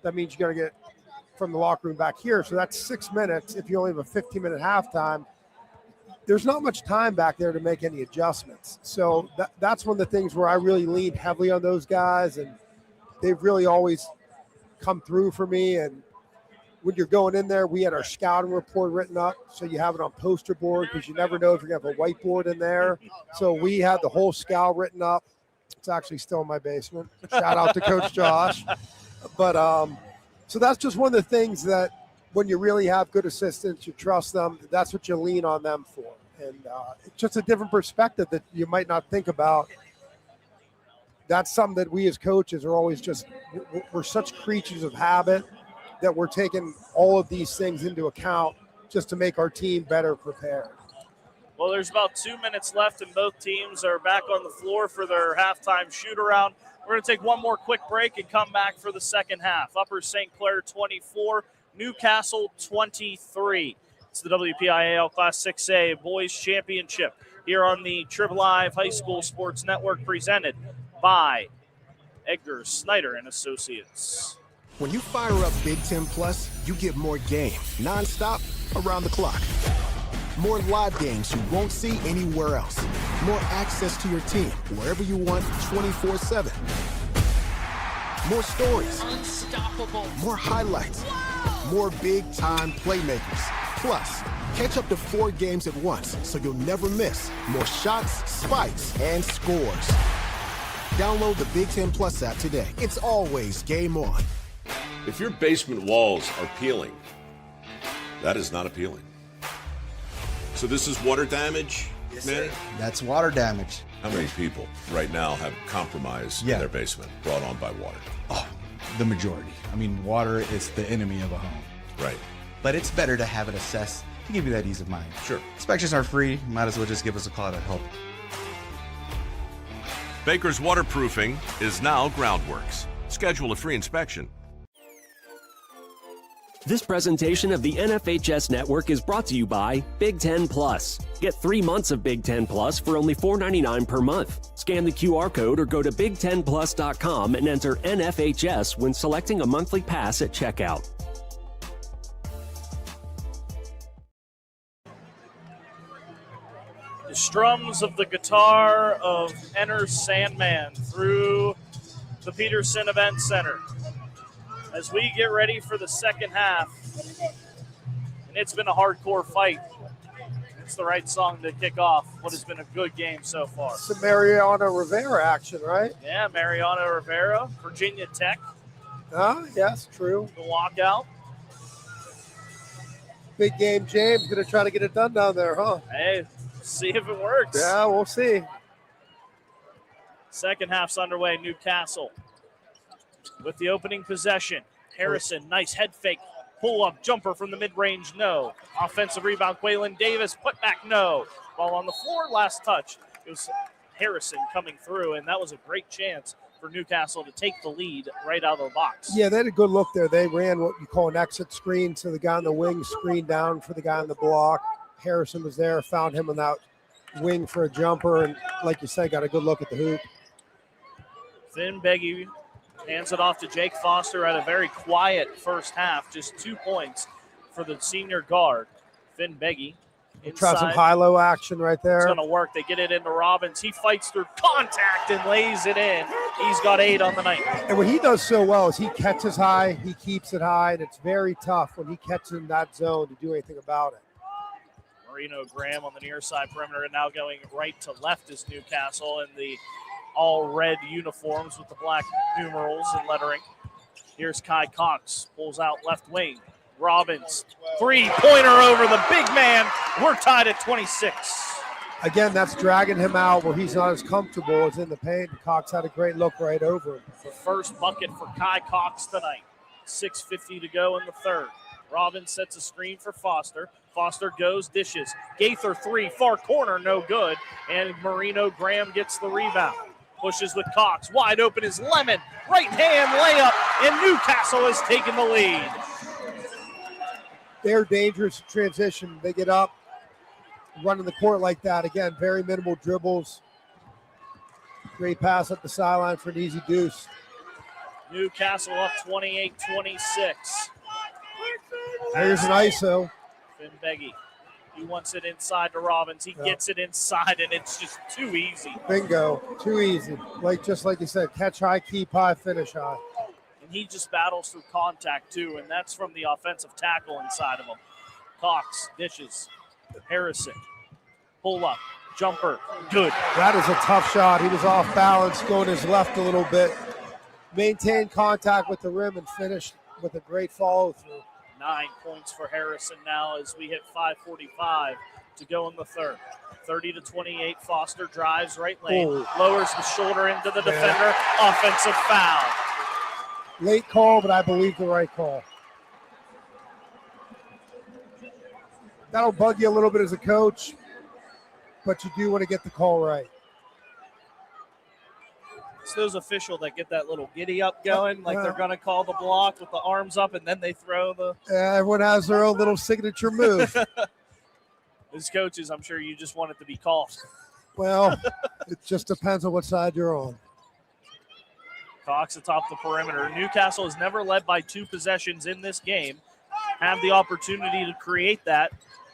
that means you got to get from the locker room back here. So that's 6 minutes. If you only have a 15-minute halftime, there's not much time back there to make any adjustments. So that's one of the things where I really lean heavily on those guys, and they've really always come through for me. And when you're going in there, we had our scouting report written up, so you have it on poster board because you never know if you're going to have a whiteboard in there. So we had the whole scout written up. It's actually still in my basement. Shout out to Coach Josh. But so that's just one of the things that when you really have good assistants, you trust them, that's what you lean on them for. And it's just a different perspective that you might not think about. That's something that we as coaches are always we're such creatures of habit that we're taking all of these things into account just to make our team better prepared. Well, there's about 2 minutes left, and both teams are back on the floor for their halftime shoot-around. We're going to take one more quick break and come back for the second half. Upper St. Clair 24, Newcastle 23. It's the WPIAL Class 6A Boys Championship here on the Trib Live High School Sports Network, presented by Edgar Snyder and Associates. When you fire up Big Ten Plus, you get more game, nonstop, around the clock. More live games you won't see anywhere else. More access to your team, wherever you want, 24/7. More stories. Unstoppable. More highlights. Wow. More big-time playmakers. Plus, catch up to 4 games at once, so you'll never miss more shots, spikes, and scores. Download the Big Ten Plus app today. It's always game on. If your basement walls are peeling, that is not appealing. So this is water damage, Yes, man? sir. That's water damage. How many people right now have compromise in their basement brought on by water? Oh, the majority. I mean, water is the enemy of a home. Right. But it's better to have it assessed to give you that ease of mind. Sure. Inspections are free. Might as well just give us a call to help. Baker's Waterproofing is now Groundworks. Schedule a free inspection. This presentation of the NFHS Network is brought to you by Big Ten Plus. Get 3 months of Big Ten Plus for only $4.99 per month. Scan the QR code or go to big10plus.com and enter NFHS when selecting a monthly pass at checkout. The strums of the guitar of Enter Sandman through the Peterson Event Center as we get ready for the second half. And it's been a hardcore fight. It's the right song to kick off what has been a good game so far. Some Mariana Rivera action, right? Yeah, Mariana Rivera, Virginia Tech. Yes, true. The walkout. Big game, James. Going to try to get it done down there, huh? Hey, see if it works. Yeah, we'll see. Second half's underway. Newcastle with the opening possession. Harrison, nice head fake. Pull-up jumper from the mid-range, no. Offensive rebound, Quaylen Davis, put back, no. Ball on the floor, last touch. It was Harrison coming through, and that was a great chance for Newcastle to take the lead right out of the box. Yeah, they had a good look there. They ran what you call an exit screen, so the guy on the wing screened down for the guy on the block. Harrison was there, found him on that wing for a jumper, and like you said, got a good look at the hoop. Finn Beggy hands it off to Jake Foster at a very quiet first half. Just 2 points for the senior guard. Finn Beggy Try some inside. high-low action right there. It's going to work. They get it into Robbins. He fights through contact and lays it in. He's got 8 on the night. And what he does so well is he catches high, he keeps it high, and it's very tough when he catches in that zone to do anything about it. Marino Graham on the near side perimeter, and now going right to left is Newcastle in the all red uniforms with the black numerals and lettering. Here's Kai Cox, pulls out left wing. Robbins, three-pointer over the big man. We're tied at 26. Again, that's dragging him out where he's not as comfortable as in the paint. Cox had a great look right over him. The first bucket for Kai Cox tonight. 6:50 to go in the third. Robbins sets a screen for Foster. Foster goes, dishes. Gaither 3, far corner, no good. And Marino Graham gets the rebound. Pushes with Cox. Wide open is Lemon. Right hand layup, and Newcastle has taken the lead. They're dangerous in transition. They get up, running the court like that. Again, very minimal dribbles. Great pass up the sideline for an easy deuce. Newcastle up 28-26. Here's an ISO. Finn Beggy. He wants it inside to Robbins. He gets it inside, and it's just too easy. Bingo. Too easy. Just like you said, catch high, keep high, finish high. And he just battles through contact, too, and that's from the offensive tackle inside of him. Cox dishes. Harrison. Pull up. Jumper. Good. That is a tough shot. He was off balance, going his left a little bit. Maintained contact with the rim and finished with a great follow-through. 9 points for Harrison now as we hit 5:45 to go in the third. 30-28, Foster drives right lane, lowers the shoulder into the defender, offensive foul. Late call, but I believe the right call. That'll bug you a little bit as a coach, but you do want to get the call right. It's those officials that get that little giddy up going, like they're going to call the block with the arms up, and then they throw the... Everyone has their own little signature move. As coaches, I'm sure you just want it to be called. Well, it just depends on what side you're on. Cox atop the perimeter. Newcastle has never led by 2 possessions in this game. Have the opportunity to create that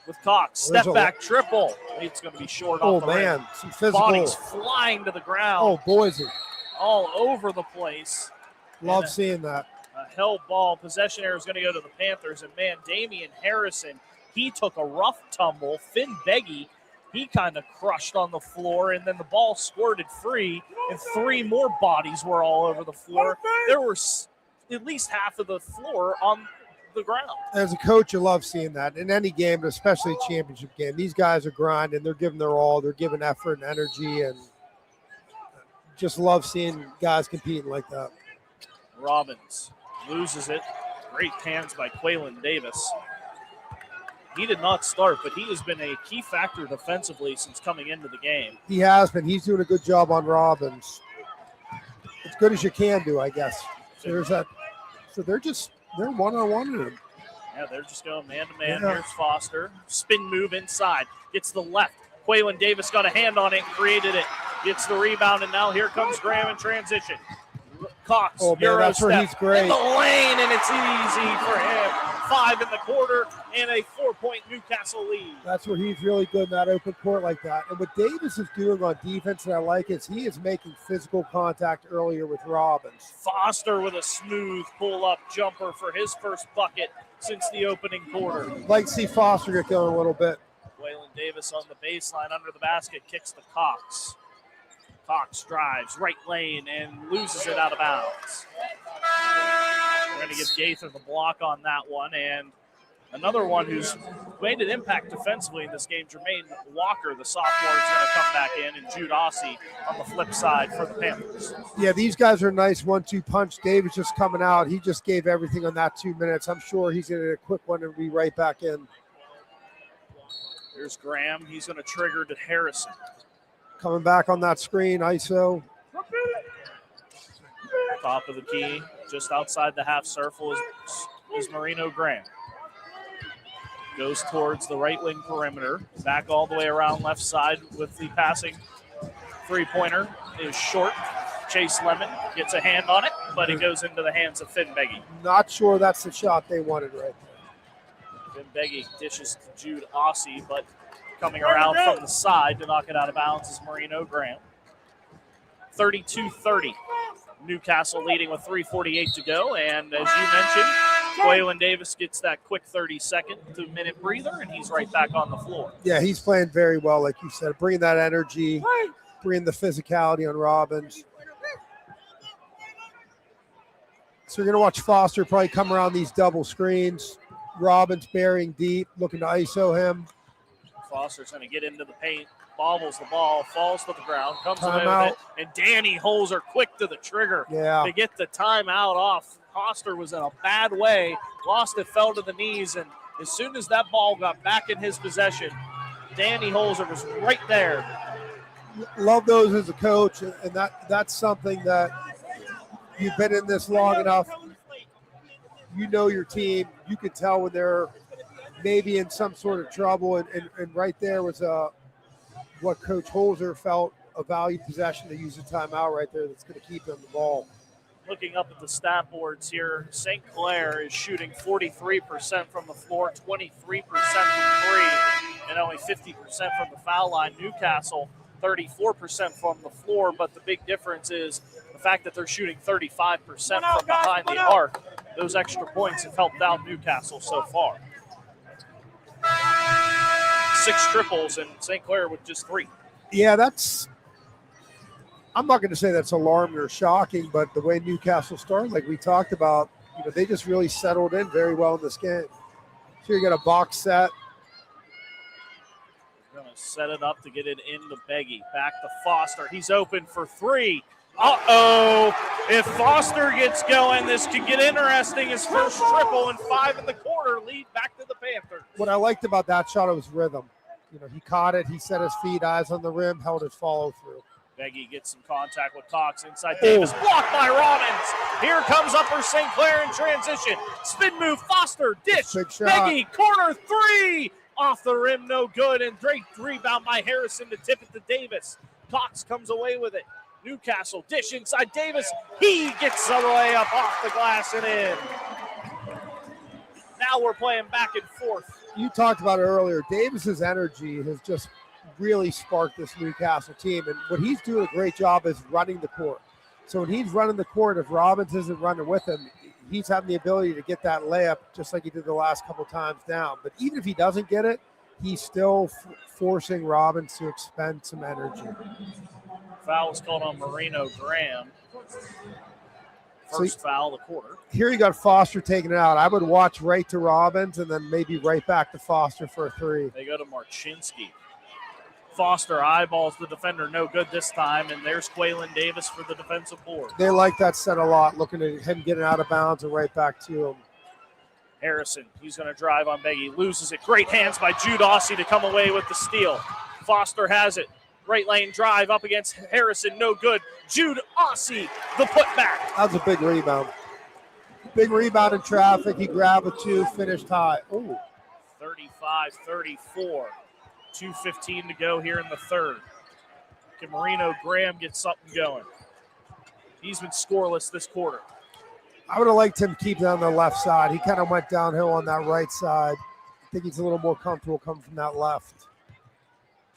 with Cox. Step back triple. It's going to be short off the rim. Some physical. Bodies flying to the ground. Oh, Boise. All over the place. Love seeing that. A held ball. Possession error is going to go to the Panthers. And, man, Damian Harrison, he took a rough tumble. Finn Beggy, he kind of crushed on the floor, and then the ball squirted free, and 3 more bodies were all over the floor. There were at least half of the floor on the ground. As a coach, you love seeing that in any game, but especially a championship game. These guys are grinding. They're giving their all. They're giving effort and energy, and just love seeing guys competing like that. Robbins loses it. Great hands by Quaylen Davis. He did not start, but he has been a key factor defensively since coming into the game. He has been. He's doing a good job on Robbins. As good as you can do, I guess. So there's that. So they're one-on-one in him. Yeah, they're just going man-to-man. Here's Foster. Spin move inside. Gets the left. Quaylen Davis got a hand on it and created it. Gets the rebound, and now here comes Graham in transition. Cox, Euro that's step where he's great. in the lane, and it's easy for him. 5 in the quarter and a 4-point Newcastle lead. That's where he's really good in that open court like that. And what Davis is doing on defense that I like is he is making physical contact earlier with Robbins. Foster with a smooth pull-up jumper for his first bucket since the opening quarter. Like to see Foster get going a little bit. Quaylen Davis on the baseline under the basket, kicks to Cox. Cox drives right lane and loses it out of bounds. We're going to give Gaither the block on that one. And another one who's made an impact defensively in this game, Jermaine Walker, the sophomore, is going to come back in, and Jude Ossie on the flip side for the Panthers. Yeah, these guys are a nice 1-2 punch. Davis just coming out. He just gave everything on that 2 minutes. I'm sure he's going to get a quick one and be right back in. Here's Graham. He's going to trigger to Harrison. Coming back on that screen, ISO. Top of the key, just outside the half circle is Marino Graham. Goes towards the right wing perimeter. Back all the way around left side with the passing three-pointer. Is short. Chase Lemon gets a hand on it, but it goes into the hands of Finn Beggy. Not sure that's the shot they wanted right there. Finn Beggy dishes to Jude Ossie, but coming around from the side to knock it out of bounds is Marino Graham. 32-30. Newcastle leading with 3:48 to go. And as you mentioned, Quaylen Davis gets that quick 30-second to minute breather, and he's right back on the floor. Yeah, he's playing very well, like you said. Bringing that energy, bringing the physicality on Robbins. So you're going to watch Foster probably come around these double screens. Robbins burying deep, looking to ISO him. Foster's going to get into the paint, bobbles the ball, falls to the ground, comes away Timeout. with it, and Danny Holzer quick to the trigger to get the timeout off. Foster was in a bad way, lost it, fell to the knees, and as soon as that ball got back in his possession, Danny Holzer was right there. Love those as a coach, and that's something that you've been in this long enough. You know your team. You can tell when they're maybe in some sort of trouble, and right there was what Coach Holzer felt a valued possession to use a timeout right there that's going to keep him the ball. Looking up at the stat boards here, St. Clair is shooting 43% from the floor, 23% from three, and only 50% from the foul line. Newcastle, 34% from the floor, but the big difference is the fact that they're shooting 35% from behind the arc. Those extra points have helped out Newcastle so far. 6 triples, and St. Clair with just 3. Yeah, I'm not going to say that's alarming or shocking, but the way Newcastle started, like we talked about, they just really settled in very well in this game. So you got a box set. Going to set it up to get it into Beggy. Back to Foster. He's open for 3. Uh-oh. If Foster gets going, this could get interesting. His first triple and 5 in the quarter, lead back to the Panthers. What I liked about that shot, it was rhythm. He caught it, he set his feet, eyes on the rim, held his follow through. Beggy gets some contact with Cox inside Davis. Blocked by Robbins. Here comes Upper St. Clair in transition. Spin move, Foster, dish. Big shot. Beggy, corner 3. Off the rim, no good. And great rebound by Harrison to tip it to Davis. Cox comes away with it. Newcastle, dish inside Davis. He gets the layup off the glass and in. Now we're playing back and forth. You talked about it earlier. Davis's energy has just really sparked this Newcastle team, and what he's doing a great job is running the court. So when he's running the court, if Robbins isn't running with him, he's having the ability to get that layup just like he did the last couple times down. But even if he doesn't get it, he's still forcing Robbins to expend some energy. Foul was called on Marino Graham. First foul of the quarter. Here you got Foster taking it out. I would watch right to Robbins and then maybe right back to Foster for a 3. They go to Marchinsky. Foster eyeballs the defender, no good this time, and there's Quaylen Davis for the defensive board. They like that set a lot, looking at him getting out of bounds and right back to him. Harrison, he's going to drive on Beggy, loses it. Great hands by Jude Aussie to come away with the steal. Foster has it. Right lane drive up against Harrison, no good. Jude Aussie, the putback. That was a big rebound. Big rebound in traffic. He grabbed a 2, finished high. Ooh. 35-34. 2:15 to go here in the third. Can Marino Graham get something going? He's been scoreless this quarter. I would have liked him to keep it on the left side. He kind of went downhill on that right side. I think he's a little more comfortable coming from that left.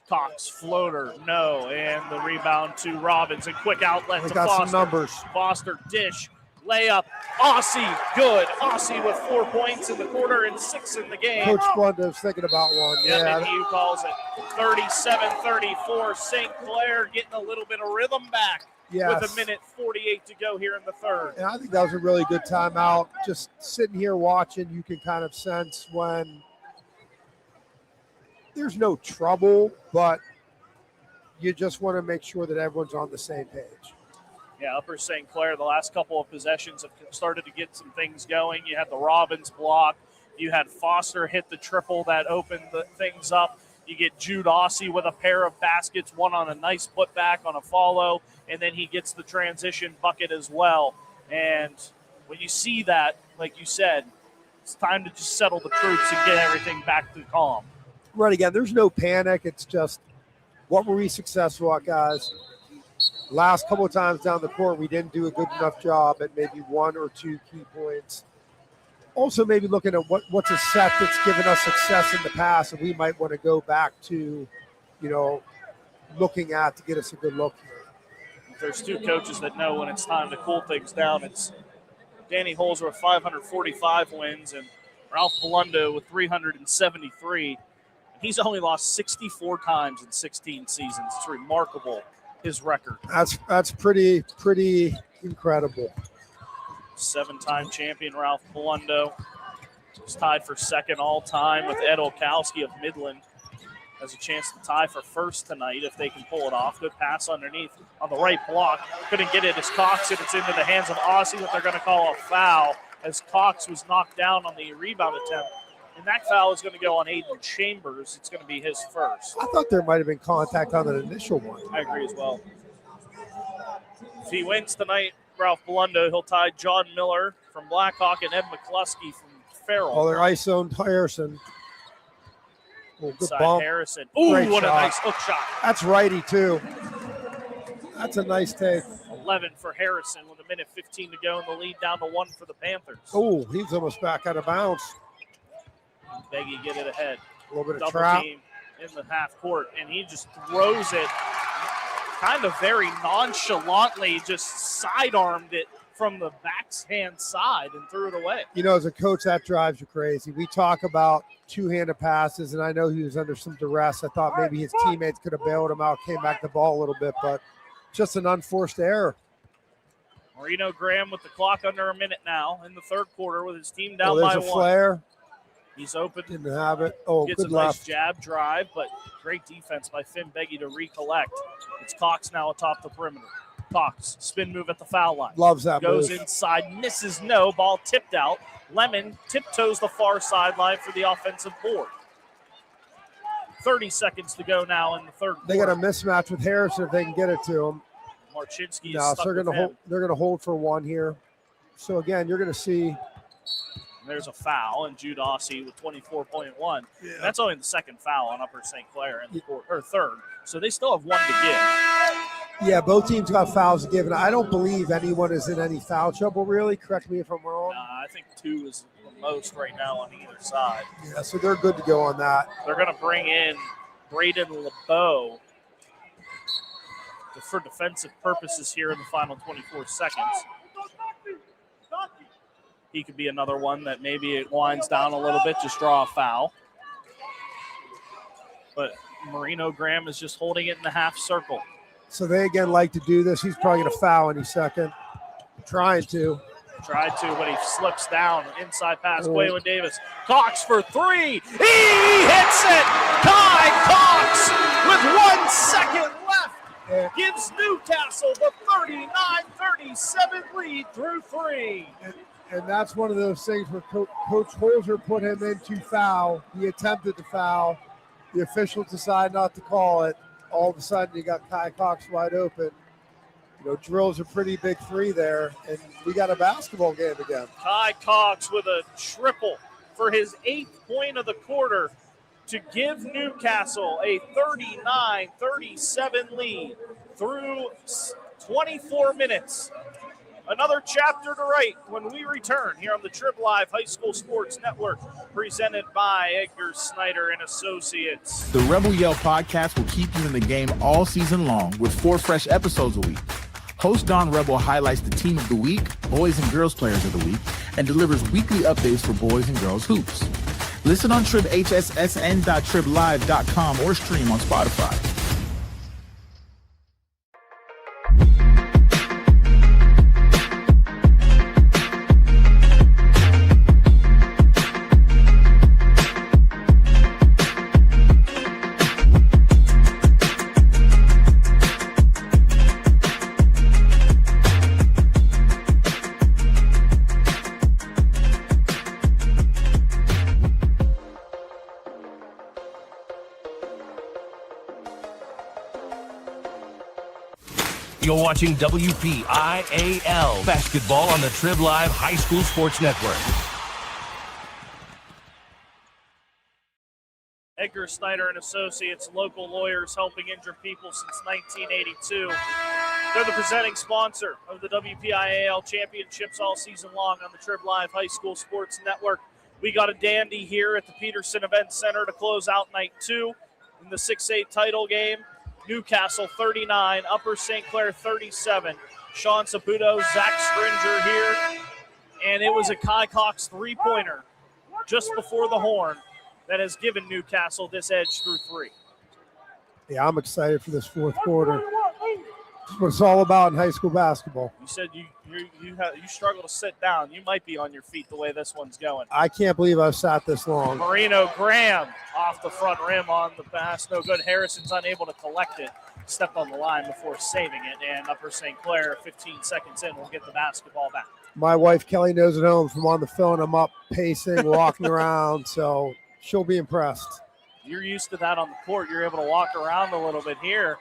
Cox, floater, no, and the rebound to Robbins. And quick outlet to got Foster. Some numbers. Foster, dish, layup, Aussie, good. Aussie with 4 points in the quarter and 6 in the game. Coach Blundo's thinking about one. Yep, Yeah, and he calls it 37-34. St. Clair getting a little bit of rhythm back. Yes. With 1:48 to go here in the third. And I think that was a really good timeout. Just sitting here watching, you can kind of sense when there's no trouble, but you just want to make sure that everyone's on the same page. Yeah, Upper St. Clair, the last couple of possessions have started to get some things going. You had the Robbins block. You had Foster hit the triple that opened the things up. You get Jude Aussie with a pair of baskets, one on a nice putback on a follow, and then he gets the transition bucket as well. And when you see that, like you said, it's time to just settle the troops and get everything back to calm. Right, again, there's no panic. It's just, what were we successful at, guys? Last couple of times down the court, we didn't do a good enough job at maybe 1 or 2 key points. Also, maybe looking at what's a set that's given us success in the past, and we might want to go back to, looking at to get us a good look here. If there's 2 coaches that know when it's time to cool things down, it's Danny Holzer with 545 wins and Ralph Belundo with 373. He's only lost 64 times in 16 seasons. It's remarkable, his record. That's pretty incredible. 7-time champion Ralph Belundo is tied for second all-time with Ed Olkowski of Midland. has a chance to tie for first tonight if they can pull it off. Good pass underneath on the right block. Couldn't get it as Cox, and it's into the hands of Aussie, what they're going to call a foul, as Cox was knocked down on the rebound attempt. And that foul is going to go on Aiden Chambers. It's going to be his first. I thought there might have been contact on the initial one. I agree as well. If he wins tonight, Ralph Belundo, he'll tie John Miller from Blackhawk and Ed McCluskey from Farrell. Oh, they're ice-zoned Harrison. Oh, good Inside bump. Harrison. Ooh, Great what shot. a nice hook shot. That's righty, too. That's a nice take. 11 for Harrison with 1:15 to go in the lead, down to 1 for the Panthers. Oh, he's almost back out of bounds. Beggy get it ahead. A little bit of Double trap. team in the half court, and he just throws it kind of very nonchalantly, just sidearmed it from the backhand side and threw it away. You know, as a coach, that drives you crazy. We talk about two-handed passes, and I know he was under some duress. I thought maybe his teammates could have bailed him out, came back the ball a little bit, but just an unforced error. Marino Graham with the clock under a minute now in the third quarter with his team down There's by a 1. flare. He's open. Didn't have it. Oh, Gets good a nice left. jab drive, but great defense by Finn Beggy to recollect. It's Cox now atop the perimeter. Cox, spin move at the foul line. Loves that Goes move. inside, misses no, ball tipped out. Lemon tiptoes the far sideline for the offensive board. 30 seconds to go now in the third They got quarter. a mismatch with Harrison if they can get it to him. Marchinski is No, so stuck they're with going to him. hold. They're going to hold for one here. So again, you're going to see. There's a foul, and Jude Aussie with 24.1. And that's only the second foul on Upper St. Clair in the or third. So they still have one to give. Yeah, both teams got fouls given. I don't believe anyone is in any foul trouble, really. Correct me if I'm wrong. I think 2 is the most right now on either side. Yeah, so they're good to go on that. They're going to bring in Braden LeBeau for defensive purposes here in the final 24 seconds. He could be another one that maybe it winds down a little bit, just draw a foul. But Marino Graham is just holding it in the half circle. So they again like to do this. He's probably going to foul any second. Trying to. Tried to, but he slips down. Inside pass, Waylon Davis. Cox for 3. He hits it! Kai Cox with 1 second left gives Newcastle the 39-37 lead through 3. And that's one of those things where Coach Holzer put him into foul. He attempted to foul. The officials decided not to call it. All of a sudden, you got Kai Cox wide open. You know, drills a pretty big 3 there, and we got a basketball game again. Kai Cox with a triple for his 8th point of the quarter to give Newcastle a 39-37 lead through 24 minutes. Another chapter to write when we return here on the Trib Live High School Sports Network, presented by Edgar Snyder and Associates. The Rebel Yell podcast will keep you in the game all season long with 4 fresh episodes a week. Host Don Rebel highlights the team of the week, boys and girls players of the week, and delivers weekly updates for boys and girls hoops. Listen on tribhssn.triblive.com or stream on Spotify. You're watching WPIAL basketball on the Trib Live High School Sports Network. Edgar Snyder and Associates, local lawyers helping injured people since 1982. They're the presenting sponsor of the WPIAL championships all season long on the Trib Live High School Sports Network. We got a dandy here at the Peterson Event Center to close out night 2 in the 6A title game. Newcastle 39, Upper St. Clair 37. Sean Saputo, Zach Stringer here. And it was a Kai Cox 3-pointer just before the horn that has given Newcastle this edge through 3. Yeah, I'm excited for this fourth quarter. That's what it's all about in high school basketball. You said you struggle to sit down. You might be on your feet the way this one's going. I can't believe I've sat this long. Marino Graham off the front rim on the pass. No good. Harrison's unable to collect it. Stepped on the line before saving it. And Upper St. Clair, 15 seconds in, will get the basketball back. My wife, Kelly, knows at home from on the phone. I'm up pacing, walking around, so she'll be impressed. You're used to that on the court. You're able to walk around a little bit here.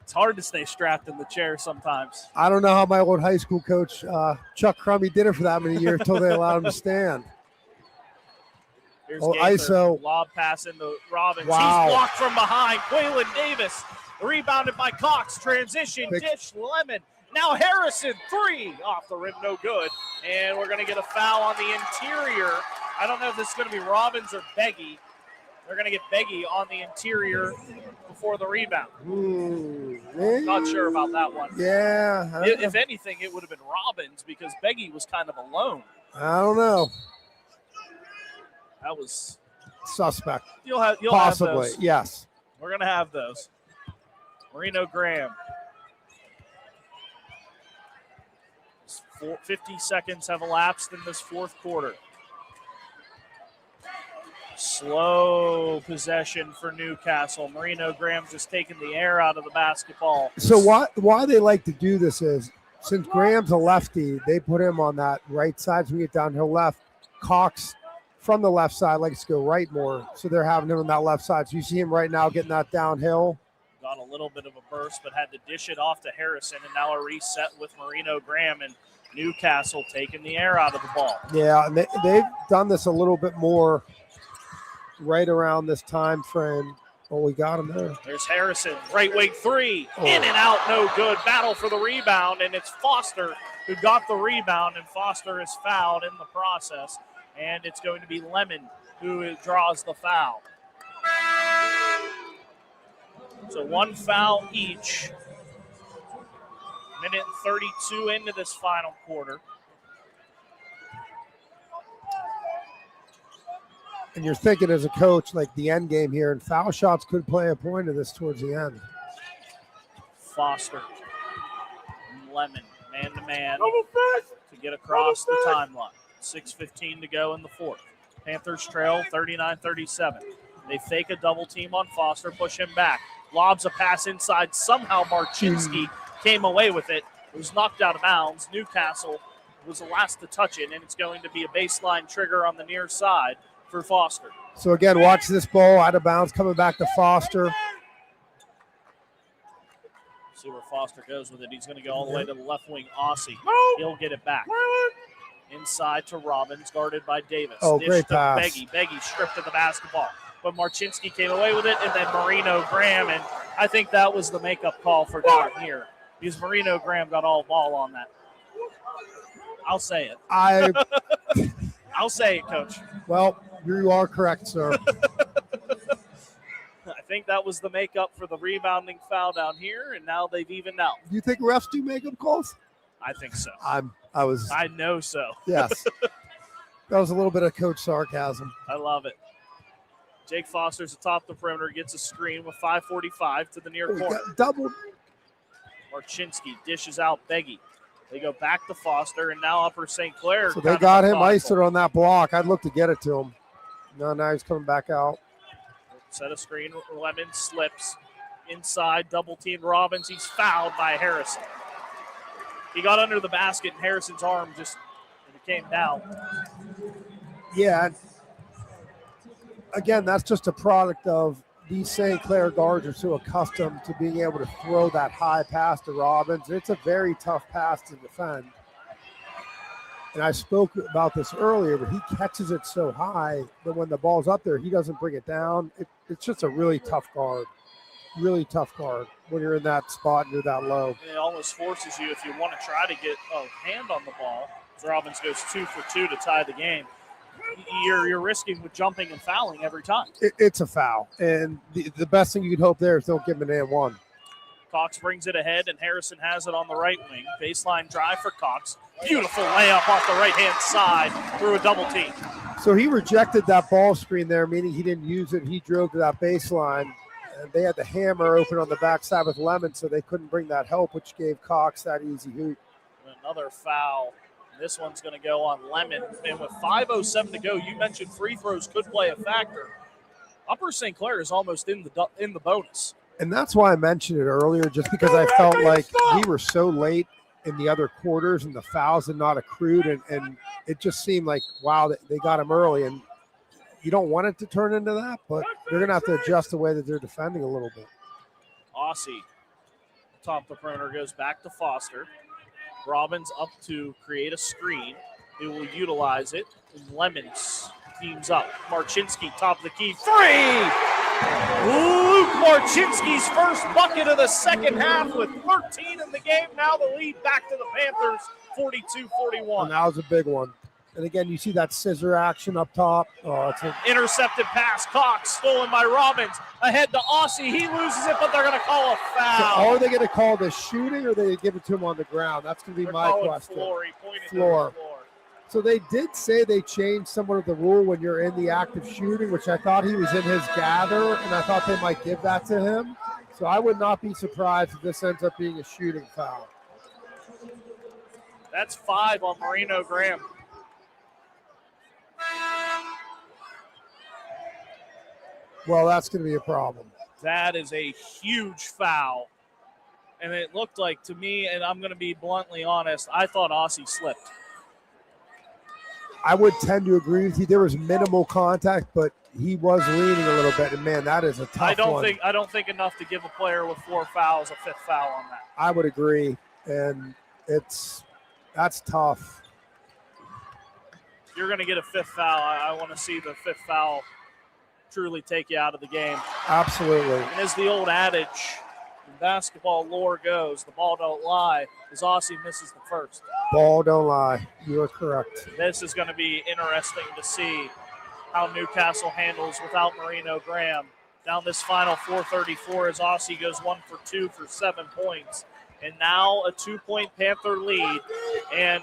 It's hard to stay strapped in the chair sometimes. I don't know how my old high school coach, Chuck Crummy, did it for that many years until they allowed him to stand. Here's ISO. Lob pass into Robbins. Wow. He's blocked from behind. Quaylen Davis rebounded by Cox. Transition, dish, Lemon. Now Harrison, 3 off the rim, no good. And we're going to get a foul on the interior. I don't know if this is going to be Robbins or Beggy. They're going to get Beggy on the interior before the rebound. Not sure about that one. Yeah. If anything, it would have been Robbins because Beggy was kind of alone. I don't know. That was suspect. You'll have possibly. those. Yes. We're going to have those. Marino Graham. 50 seconds have elapsed in this fourth quarter. Slow possession for Newcastle. Marino Graham just taking the air out of the basketball. So why they like to do this is, since Graham's a lefty, they put him on that right side. So we get downhill left. Cox from the left side likes to go right more. So they're having him on that left side. So you see him right now getting that downhill. Got a little bit of a burst, but had to dish it off to Harrison. And now a reset with Marino Graham and Newcastle taking the air out of the ball. Yeah, and they've done this a little bit more right around this time frame. Oh, we got him there. There's Harrison, right wing 3, in and out, no good. Battle for the rebound, and it's Foster who got the rebound, and Foster is fouled in the process, and it's going to be Lemon who draws the foul. So one foul each. Minute and 32 into this final quarter. And you're thinking as a coach, like the end game here, and foul shots could play a point of this towards the end. Foster. Lemon, man-to-man to get across the timeline. 6:15 to go in the fourth. Panthers trail 39-37. They fake a double team on Foster, push him back. Lobs a pass inside. Somehow Marchinski came away with it. It was knocked out of bounds. Newcastle was the last to touch it, and it's going to be a baseline trigger on the near side for Foster. So again, watch this ball out of bounds coming back to Foster. See where Foster goes with it. He's going to go all the way to the left wing. Aussie. He'll get it back. Inside to Robbins, guarded by Davis. Oh, Dish great to pass. Beggy stripped of the basketball. But Marchinski came away with it, and then Marino Graham, and I think that was the makeup call for down here because Marino Graham got all ball on that. I'll say it. I'll say it, Coach. Well, you are correct, sir. I think that was the makeup for the rebounding foul down here, and now they've evened out. Do you think refs do makeup calls? I think so. I know so. Yes. That was a little bit of coach sarcasm. I love it. Jake Foster's atop the perimeter, gets a screen with 5:45 to the near corner. Double. Marchinski dishes out Beggy. They go back to Foster, and now Upper St. Clair. So they got him iced on that block. I'd look to get it to him. No, now he's coming back out. Set a screen. Lemon slips inside. Double team Robbins. He's fouled by Harrison. He got under the basket, and Harrison's arm just came down. Yeah. Again, that's just a product of these St. Clair guards are so accustomed to being able to throw that high pass to Robbins. It's a very tough pass to defend. And I spoke about this earlier, but he catches it so high that when the ball's up there, he doesn't bring it down. It's just a really tough guard. Really tough guard when you're in that spot and you're that low. It almost forces you, if you want to try to get a hand on the ball, as Robbins goes 2 for 2 to tie the game, you're risking with jumping and fouling every time. It's a foul. And the best thing you can hope there is don't give him an and one. Cox brings it ahead, and Harrison has it on the right wing. Baseline drive for Cox. Beautiful layup off the right-hand side through a double team. So he rejected that ball screen there, meaning he didn't use it. He drove to that baseline. And they had the hammer open on the backside with Lemon, so they couldn't bring that help, which gave Cox that easy hoop. Another foul. This one's going to go on Lemon. And with 5:07 to go, you mentioned free throws could play a factor. Upper St. Clair is almost in the bonus. And that's why I mentioned it earlier, just because I felt like we were so late in the other quarters and the fouls had not accrued. And it just seemed like, wow, they got him early. And you don't want it to turn into that, but they're going to have to adjust the way that they're defending a little bit. Aussie, top the perimeter, goes back to Foster. Robbins up to create a screen. He will utilize it. And Lemons teams up. Marchinski, top of the key. 3! Luke Marchinski's first bucket of the second half with 13 in the game. Now the lead back to the Panthers, 42-41. And that was a big one. And again, you see that scissor action up top. Oh, it's a intercepted pass. Cox stolen by Robbins. Ahead to Aussie. He loses it, but they're going to call a foul. So are they going to call this shooting or are they give it to him on the ground? That's going to be my question. Floor. So they did say they changed somewhat of the rule when you're in the act of shooting, which I thought he was in his gather, and I thought they might give that to him. So I would not be surprised if this ends up being a shooting foul. That's 5 on Marino Graham. Well, that's going to be a problem. That is a huge foul. And it looked like to me, and I'm going to be bluntly honest, I thought Aussie slipped. I would tend to agree with you. There was minimal contact, but he was leaning a little bit. And man, that is a tough one. I don't think enough to give a player with 4 fouls a 5th foul on that. I would agree, and that's tough. You're going to get a 5th foul. I want to see the 5th foul truly take you out of the game. Absolutely. And as the old adage in basketball lore goes, the ball don't lie, as Aussie misses the first. Ball don't lie. You are correct. This is going to be interesting to see how Newcastle handles without Marino Graham. Down this final 4:34 as Aussie goes 1 for 2 for 7 points. And now a 2-point Panther lead. And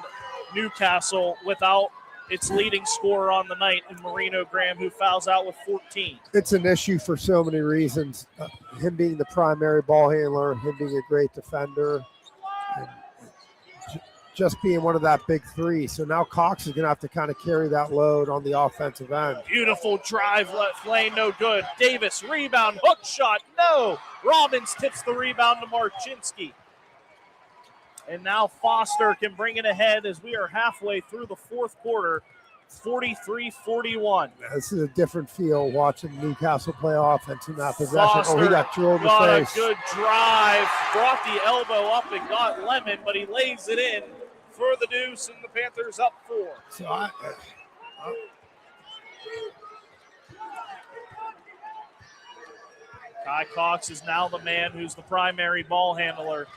Newcastle without its leading scorer on the night in Marino Graham, who fouls out with 14. It's an issue for so many reasons. Him being the primary ball handler, him being a great defender, and just being one of that big three. So now Cox is going to have to kind of carry that load on the offensive end. Beautiful drive, left lane, no good. Davis, rebound, hook shot, no. Robbins tips the rebound to Marchinski. And now Foster can bring it ahead as we are halfway through the 4th quarter, 43-41. This is a different feel watching Newcastle play offense in that possession. Foster he got drilled in the face. A good drive, brought the elbow up and got Lemon, but he lays it in for the deuce, and the Panthers up 4. So Kai Cox is now the man who's the primary ball handler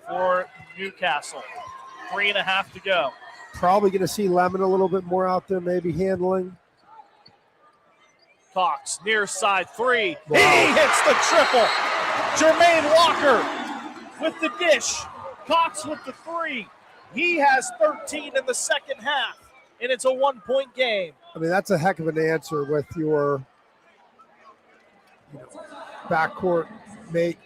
for Newcastle. 3.5 to go. Probably going to see Lemon a little bit more out there, maybe handling. Cox, near side 3. Wow. He hits the triple. Jermaine Walker with the dish. Cox with the 3. He has 13 in the second half, and it's a 1-point game. I mean, that's a heck of an answer with your backcourt mate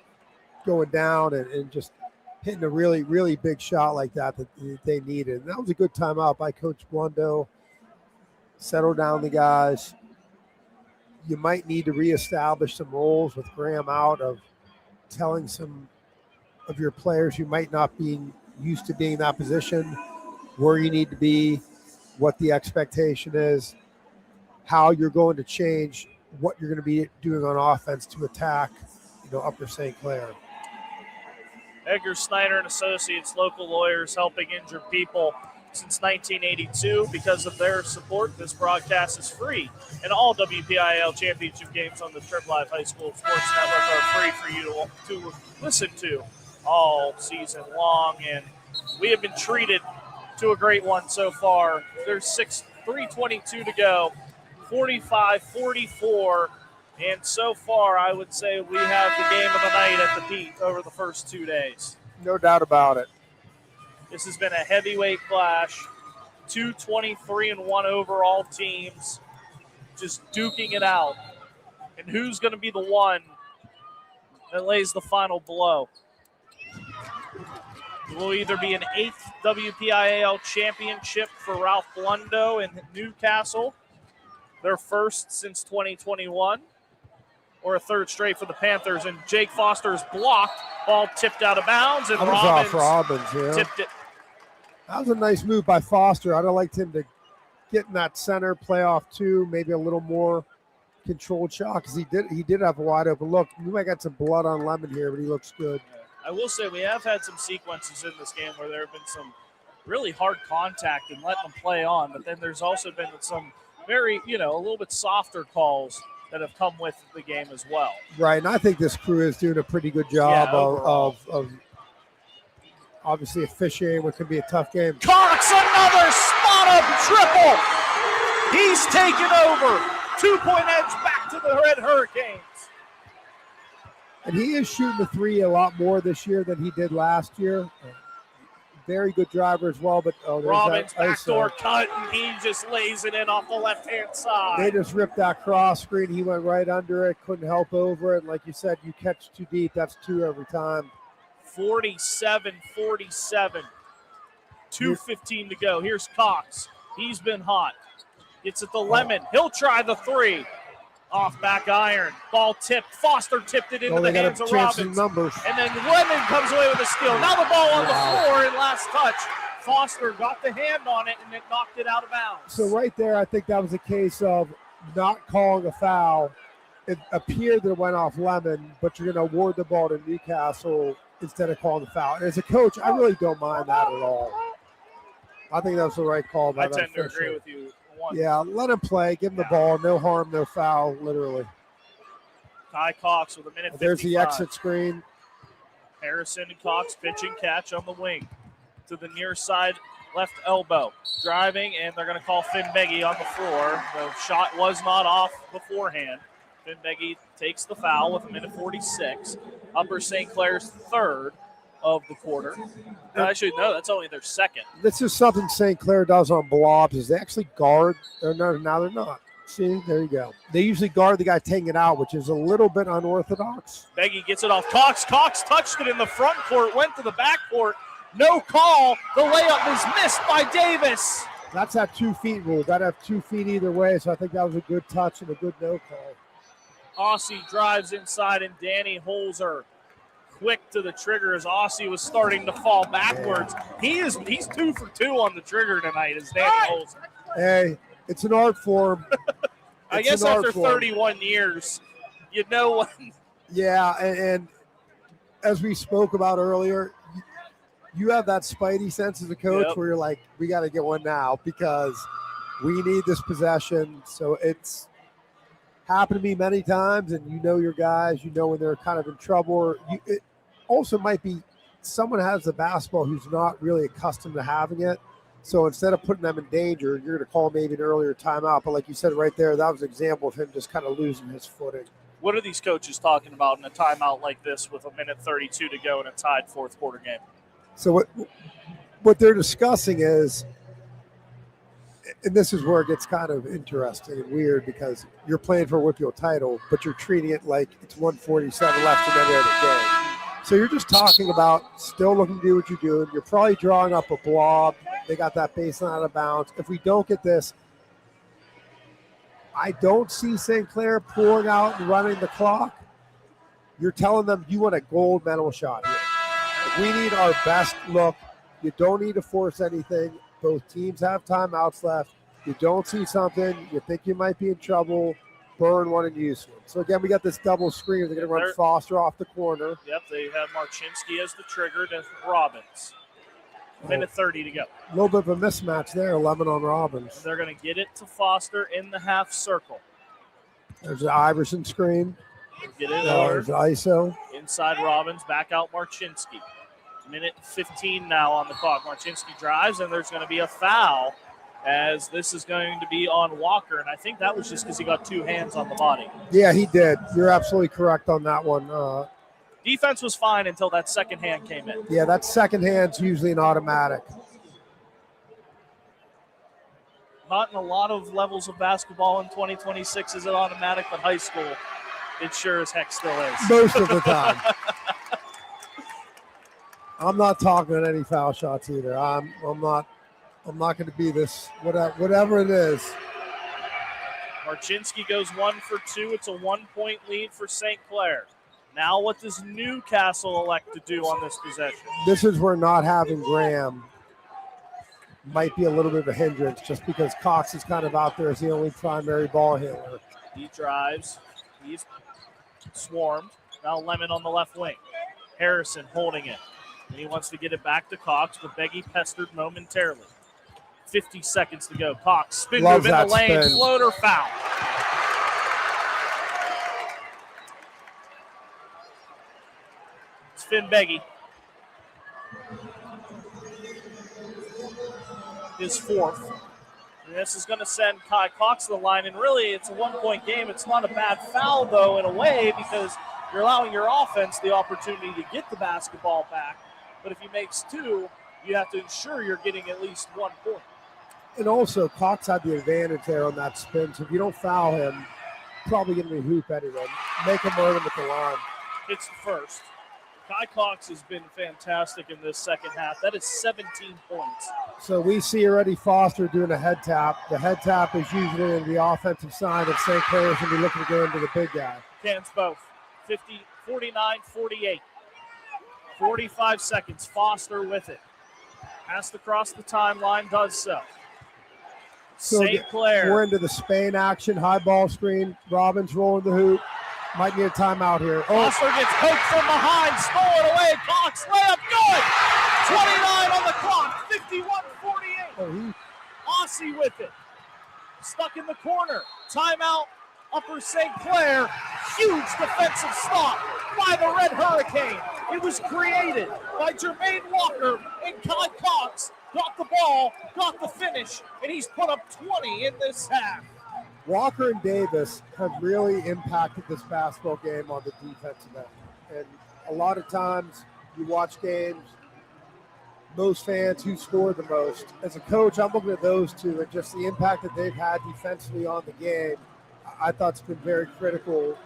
going down and just hitting a really, really big shot like that they needed. And that was a good timeout by Coach Blundo. Settle down the guys. You might need to reestablish some roles with Graham out of telling some of your players who might not be used to being in that position where you need to be, what the expectation is, how you're going to change what you're going to be doing on offense to attack, Upper St. Clair. Edgar Snyder and Associates, local lawyers helping injured people since 1982. Because of their support, this broadcast is free, and all WPIAL championship games on the Trib Live High School Sports Network are free for you to listen to all season long, and we have been treated to a great one so far. There's 3:22 to go, 45-44. And so far, I would say we have the game of the night at the Pete over the first 2 days. No doubt about it. This has been a heavyweight clash. 2 23-1 overall teams just duking it out. And who's going to be the one that lays the final blow. It will either be an 8th WPIAL championship for Ralph Blundo in Newcastle, their first since 2021, or a 3rd straight for the Panthers. And Jake Foster's blocked, ball tipped out of bounds, and That was off Robbins, yeah. tipped it. That was a nice move by Foster. I'd have liked him to get in that center, play off 2, maybe a little more controlled shot, because he did have a wide open look. We might got some blood on Lemon here, but he looks good. I will say we have had some sequences in this game where there have been some really hard contact and letting them play on, but then there's also been some very, a little bit softer calls that have come with the game as well. Right, and I think this crew is doing a pretty good job of obviously officiating what could be a tough game. Cox, another spot-up triple. He's taken over. 2-point edge back to the Red Hurricanes. And he is shooting the 3 a lot more this year than he did last year. Very good driver as well, but Robbins backdoor cut, and he just lays it in off the left-hand side. They just ripped that cross screen. He went right under it, couldn't help over it. And like you said, you catch too deep, that's 2 every time. 47-47. 2:15 to go. Here's Cox. He's been hot. Gets it to Lemon. He'll try the 3. Off back iron. Ball tipped. Foster tipped it into the hands of Robbins. And then Lemon comes away with a steal. Now the ball on the floor and last touch. Foster got the hand on it and it knocked it out of bounds. So right there, I think that was a case of not calling a foul. It appeared that it went off Lemon, but you're going to award the ball to Newcastle instead of calling the foul. And as a coach, I really don't mind that at all. I think that's the right call. I tend to agree with you. Yeah, let him play. Give him the ball. No harm, no foul, literally. Ty Cox with a minute 55. There's the exit screen. Harrison and Cox pitch and catch on the wing to the near side left elbow. Driving, and they're going to call Finn Beggy on the floor. The shot was not off beforehand. Finn Beggy takes the foul with a minute 46. Upper St. Clair's 3rd of the quarter. Actually, no, that's only their 2nd. This is something St. Clair does on blobs, is they actually guard. Now they're not. See, there you go. They usually guard the guy taking it out, which is a little bit unorthodox. Beggy gets it off Cox. Cox touched it in the front court, went to the back court. No call. The layup is missed by Davis. That's that 2 feet rule. Got to have 2 feet either way, so I think that was a good touch and a good no call. Aussie drives inside, and Danny Holzer quick to the trigger as Aussie was starting to fall backwards. He's 2 for 2 on the trigger tonight as Danny Holzer. Hey, it's an art form. I guess after 31 years, you know what? Yeah, and as we spoke about earlier, you have that spidey sense as a coach where you're like, we got to get one now because we need this possession. So it's happened to me many times, and you know your guys, you know when they're kind of in trouble. Or it also might be someone has the basketball who's not really accustomed to having it. So instead of putting them in danger, you're going to call maybe an earlier timeout. But like you said right there, that was an example of him just kind of losing his footing. What are these coaches talking about in a timeout like this with a minute 32 to go in a tied 4th quarter game? So what they're discussing is, and this is where it gets kind of interesting and weird because you're playing for a WPIAL title, but you're treating it like it's 147 left in every other game. So you're just talking about still looking to do what you're doing. You're probably drawing up a blob. They got that baseline out of bounds. If we don't get this, I don't see St. Clair pouring out and running the clock. You're telling them you want a gold medal shot here. We need our best look. You don't need to force anything. Both teams have timeouts left. You don't see something, you think you might be in trouble, burn one and use one. So again, we got this double screen. They're going to run Foster off the corner. Yep, they have Marchinsky as the trigger to Robbins. Minute 30 to go. A little bit of a mismatch there, Lemon on Robbins. They're going to get it to Foster in the half circle. There's the Iverson screen. Get it There's the ISO. Inside Robbins, back out Marchinsky. Minute 15 now on the clock. Marchinsky drives, and there's going to be a foul as this is going to be on Walker. And I think that was just because he got 2 hands on the body. Yeah, he did. You're absolutely correct on that one. Defense was fine until that second hand came in. Yeah, that second hand's usually an automatic. Not in a lot of levels of basketball in 2026 is it automatic, but high school, It sure as heck still is. Most of the time. I'm not talking on any foul shots either. I'm not going to be this whatever it is. Marchinski goes 1 for 2. It's a 1-point lead for St. Clair. Now what does Newcastle elect to do on this possession? This is where not having Graham might be a little bit of a hindrance, just because Cox is kind of out there as the only primary ball handler. He drives. He's swarmed. Now Lemon on the left wing. Harrison holding it. And he wants to get it back to Cox, but Beggy pestered momentarily. 50 seconds to go. Cox spin move in the lane. Spin. Floater foul. It's Finn Beggy. His fourth. And this is going to send Kai Cox to the line. And really, it's a 1-point game. It's not a bad foul, though, in a way, because you're allowing your offense the opportunity to get the basketball back. But if he makes 2, you have to ensure you're getting at least 1 point. And also, Cox had the advantage there on that spin. So if you don't foul him, probably going to be hoop anyway. Make him earn him at the line. It's the first. Kai Cox has been fantastic in this second half. That is 17 points. So we see already Foster doing a head tap. The head tap is usually in the offensive side of St. Clair's going to be looking to go into the big guy. Cans both. 49-48. 45 seconds. Foster with it. Has to cross the timeline. Does so. So St. Clair. We're into the Spain action. High ball screen. Robbins rolling the hoop. Might need a timeout here. Foster gets poked from behind. Stolen away. Cox layup. Good. 29 on the clock. 51-48. Aussie with it. Stuck in the corner. Timeout. Upper St. Clair. Huge defensive stop by the Red Hurricane. It was created by Jermaine Walker, and Kai Cox got the ball, got the finish, and he's put up 20 in this half. Walker and Davis have really impacted this basketball game on the defensive end. And a lot of times you watch games, most fans who score the most. As a coach, I'm looking at those two and just the impact that they've had defensively on the game. I thought it's been very critical,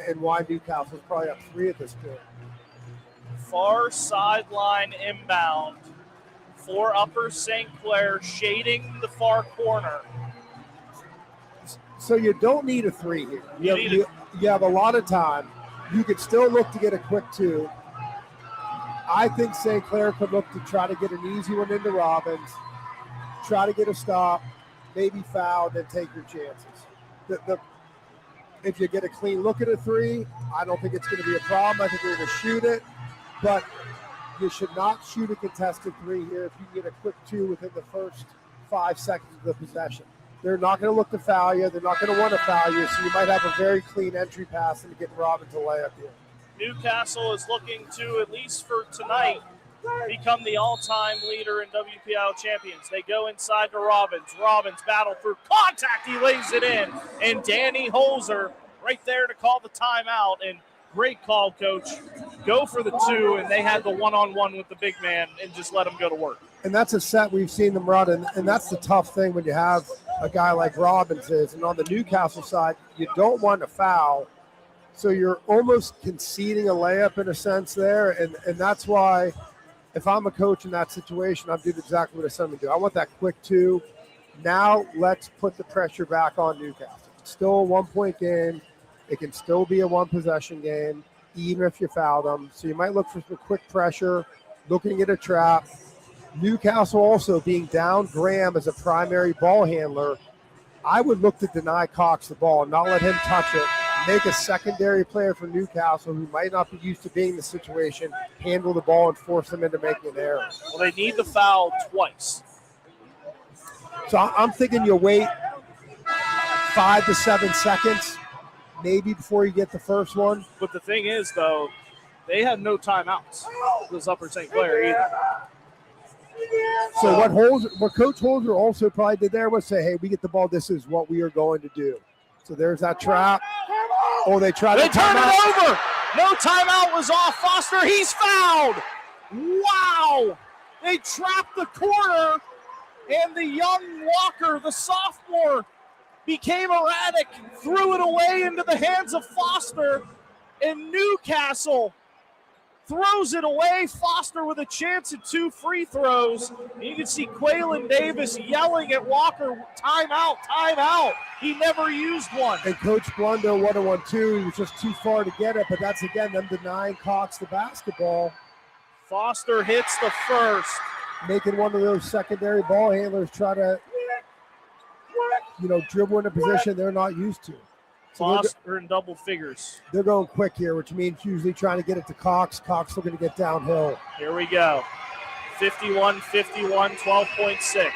and why Newcastle's probably up 3 at this point. Far sideline inbound for Upper St. Clair, shading the far corner. So you don't need a 3 here. You have a lot of time. You could still look to get a quick 2. I think St. Clair could look to try to get an easy one into Robbins, try to get a stop, maybe foul, then take your chances. If you get a clean look at a 3, I don't think it's going to be a problem. I think you're going to shoot it, but you should not shoot a contested 3 here if you can get a quick 2 within the first 5 seconds of the possession. They're not going to look to foul you. They're not going to want to foul you, so you might have a very clean entry pass and get Robbins a layup here. Newcastle is looking to, at least for tonight, become the all-time leader in WPIAL champions. They go inside to Robbins. Robbins battle through contact. He lays it in. And Danny Holzer right there to call the timeout. And great call, Coach. Go for the 2, and they had the one-on-one with the big man and just let him go to work. And that's a set we've seen them run, and that's the tough thing when you have a guy like Robbins is. And on the Newcastle side, you don't want to foul, so you're almost conceding a layup in a sense there, and that's why if I'm a coach in that situation, I'm doing exactly what I said to do. I want that quick 2. Now let's put the pressure back on Newcastle. It's still a 1-point game. It can still be a 1-possession game, even if you foul them. So you might look for some quick pressure, looking at a trap. Newcastle also being down Graham as a primary ball handler. I would look to deny Cox the ball, not let him touch it. Make a secondary player for Newcastle who might not be used to being in the situation, handle the ball and force them into making an error. Well, they need the foul twice. So I'm thinking you wait 5 to 7 seconds, maybe before you get the first one. But the thing is, though, they have no timeouts. This Upper St. Clair either. So what Coach Holzer also probably did there was say, hey, we get the ball. This is what we are going to do. So there's that trap. Oh, they try to turn it over. No timeout was off. Foster, he's fouled. Wow. They trapped the corner, and the young Walker, the sophomore, became erratic, threw it away into the hands of Foster, and Newcastle throws it away. Foster with a chance at 2 free throws. And you can see Quaylen Davis yelling at Walker, timeout, timeout. He never used one. And Coach Blundo 1-on-1-2. He was just too far to get it, but that's, again, them denying Cox the basketball. Foster hits the first. Making one of those secondary ball handlers try to, dribble in a position they're not used to. So Foster in double figures. They're going quick here, which means usually trying to get it to Cox. Cox looking to get downhill. Here we go. 51-51, 12.6.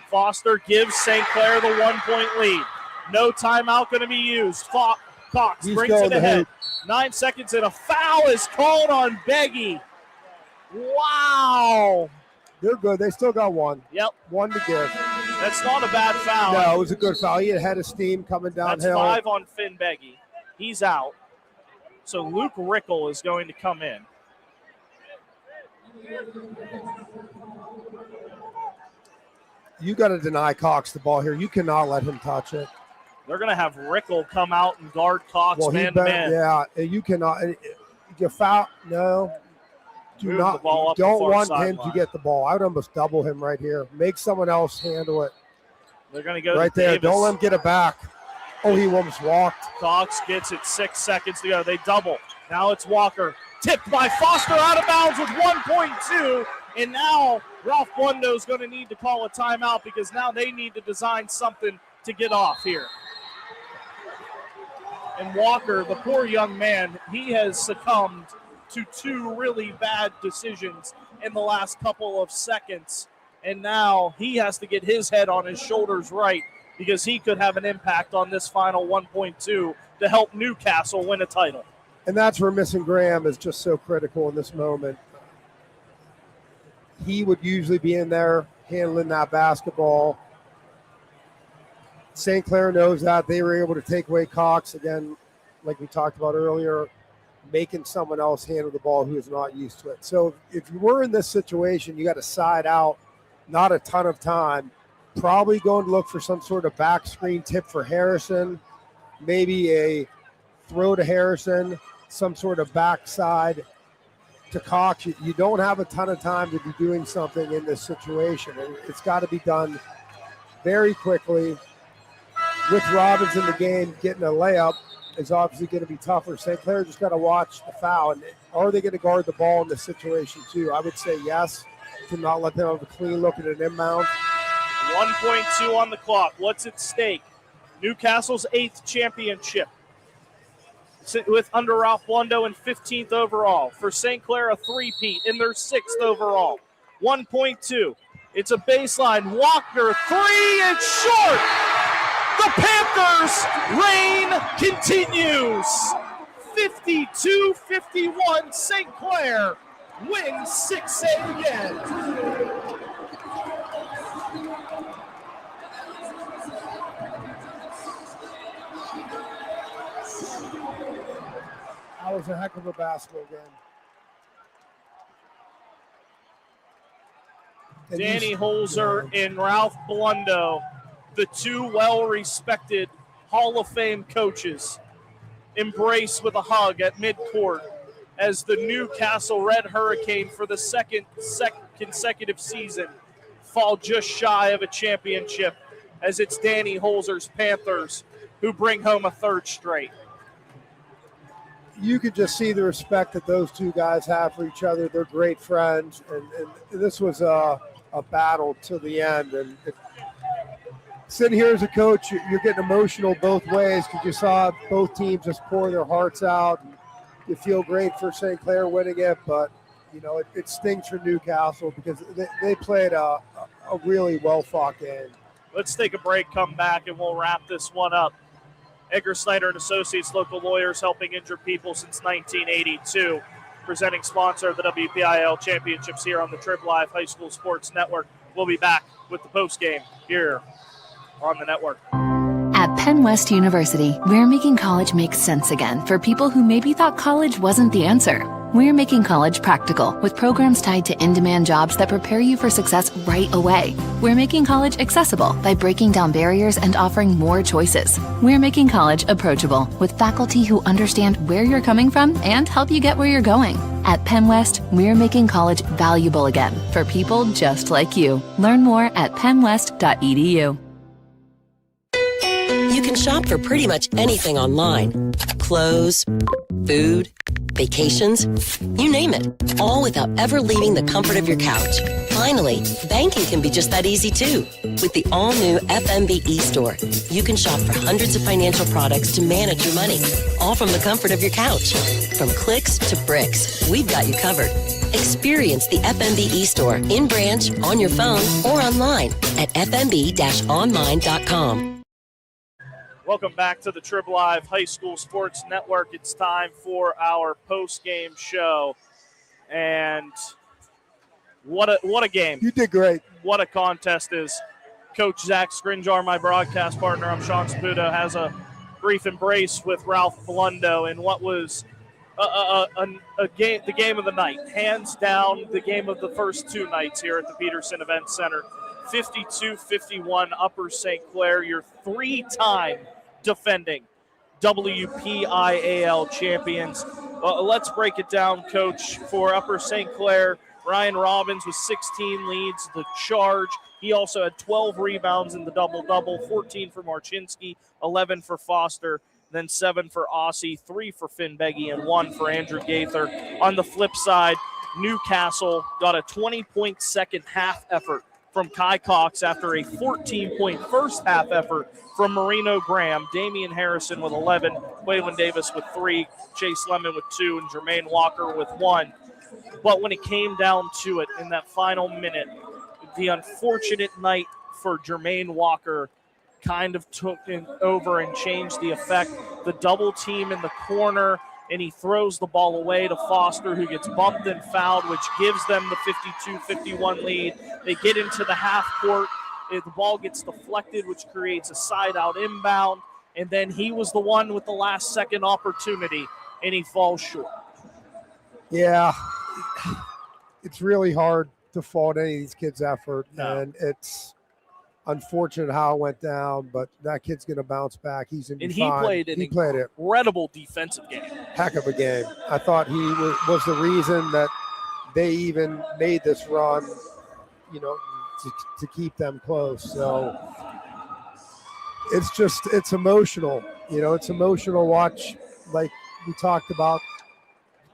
Foster gives St. Clair the 1-point lead. No timeout going to be used. Cox brings it ahead. 9 seconds and a foul is called on Beggy. Wow. They're good. They still got one. Yep. One to give. That's not a bad foul. No, it was a good foul. He had of steam coming downhill. That's 5 on Finn Beggy. He's out. So Luke Rickle is going to come in. You got to deny Cox the ball here. You cannot let him touch it. They're going to have Rickle come out and guard Cox man-to-man. Yeah, you cannot. You foul. No. Move the ball up don't the far want sideline. him to get the ball. I would almost double him right here. Make someone else handle it. They're going to go right to there. Davis. Don't let him get it back. Oh, he almost walked. Cox gets it, 6 seconds to go. They double. Now it's Walker. Tipped by Foster out of bounds with 1.2. And now Ralph Blundo is going to need to call a timeout because now they need to design something to get off here. And Walker, the poor young man, he has succumbed to 2 really bad decisions in the last couple of seconds. And now he has to get his head on his shoulders right because he could have an impact on this final 1.2 to help Newcastle win a title. And that's where missing Graham is just so critical in this moment. He would usually be in there handling that basketball. St. Clair knows that. They were able to take away Cox, again, like we talked about earlier, making someone else handle the ball who is not used to it. So if you were in this situation, you got to side out, not a ton of time, probably going to look for some sort of back screen tip for Harrison, maybe a throw to Harrison, some sort of backside to Cox. You don't have a ton of time to be doing something in this situation. It's got to be done very quickly. With Robbins in the game, getting a layup is obviously going to be tougher. St. Clair just got to watch the foul. And are they going to guard the ball in this situation too? I would say yes, to not let them have a clean look at an inbound. 1.2 on the clock. What's at stake? Newcastle's 8th championship. With under Ralph Blundo and 15th overall. For St. Clair, a 3-peat in their 6th overall. 1.2. It's a baseline. Walker, 3, it's short. The Panthers' reign continues. 52-51, St. Clair wins 6A again. That was a heck of a basketball game. And Danny Holzer and Ralph Blundo, the 2 well-respected Hall of Fame coaches, embrace with a hug at midcourt as the Newcastle Red Hurricane for the second consecutive season fall just shy of a championship, as it's Danny Holzer's Panthers who bring home a 3rd straight. You could just see the respect that those 2 guys have for each other. They're great friends, and this was a battle to the end. And sitting here as a coach, you're getting emotional both ways because you saw both teams just pour their hearts out. And you feel great for St. Clair winning it, but it stings for Newcastle because they played a really well-fought game. Let's take a break, come back, and we'll wrap this one up. Edgar Snyder and Associates, local lawyers helping injured people since 1982. Presenting sponsor of the WPIAL Championships here on the Trib Live High School Sports Network. We'll be back with the postgame here on the network. At Penn West University, we're making college make sense again for people who maybe thought college wasn't the answer. We're making college practical with programs tied to in-demand jobs that prepare you for success right away. We're making college accessible by breaking down barriers and offering more choices. We're making college approachable with faculty who understand where you're coming from and help you get where you're going. At Penn West, we're making college valuable again for people just like you. Learn more at pennwest.edu. You can shop for pretty much anything online. Clothes, food, vacations, you name it. All without ever leaving the comfort of your couch. Finally, banking can be just that easy too. With the all-new FMB e-store, you can shop for hundreds of financial products to manage your money, all from the comfort of your couch. From clicks to bricks, we've got you covered. Experience the FMB e-store in branch, on your phone, or online at fmb-online.com. Welcome back to the Trib Live High School Sports Network. It's time for our post-game show. And what a game. You did great. What a contest is. Coach Zach Scrinjar, my broadcast partner, I'm Sean Saputo, has a brief embrace with Ralph Blundo in what was a game, the game of the night. Hands down, the game of the first two nights here at the Peterson Event Center. 52-51 Upper St. Clair, your three-time defending WPIAL champions. Let's break it down, Coach. For Upper St. Clair, Ryan Robbins with 16 leads the charge. He also had 12 rebounds in the double-double, 14 for Marchinsky, 11 for Foster, then 7 for Aussie, 3 for Finn Beggy, and 1 for Andrew Gaither. On the flip side, Newcastle got a 20-point second half effort from Kai Cox after a 14-point first half effort from Marino Graham. Damian Harrison with 11, Waylon Davis with 3, Chase Lemon with 2, and Jermaine Walker with 1. But when it came down to it in that final minute, the unfortunate night for Jermaine Walker kind of took it over and changed the effect. The double team in the corner, and he throws the ball away to Foster, who gets bumped and fouled, which gives them the 52-51 lead. They get into the half court. The ball gets deflected, which creates a side-out inbound, and then he was the one with the last-second opportunity, and he falls short. Yeah, it's really hard to fault any of these kids' effort, No. and it's unfortunate how it went down, but that kid's going to bounce back. He's going to be fine. He played an incredible defensive game. Heck of a game. I thought he was the reason that they even made this run, to keep them close. So it's emotional. It's emotional to watch, like we talked about,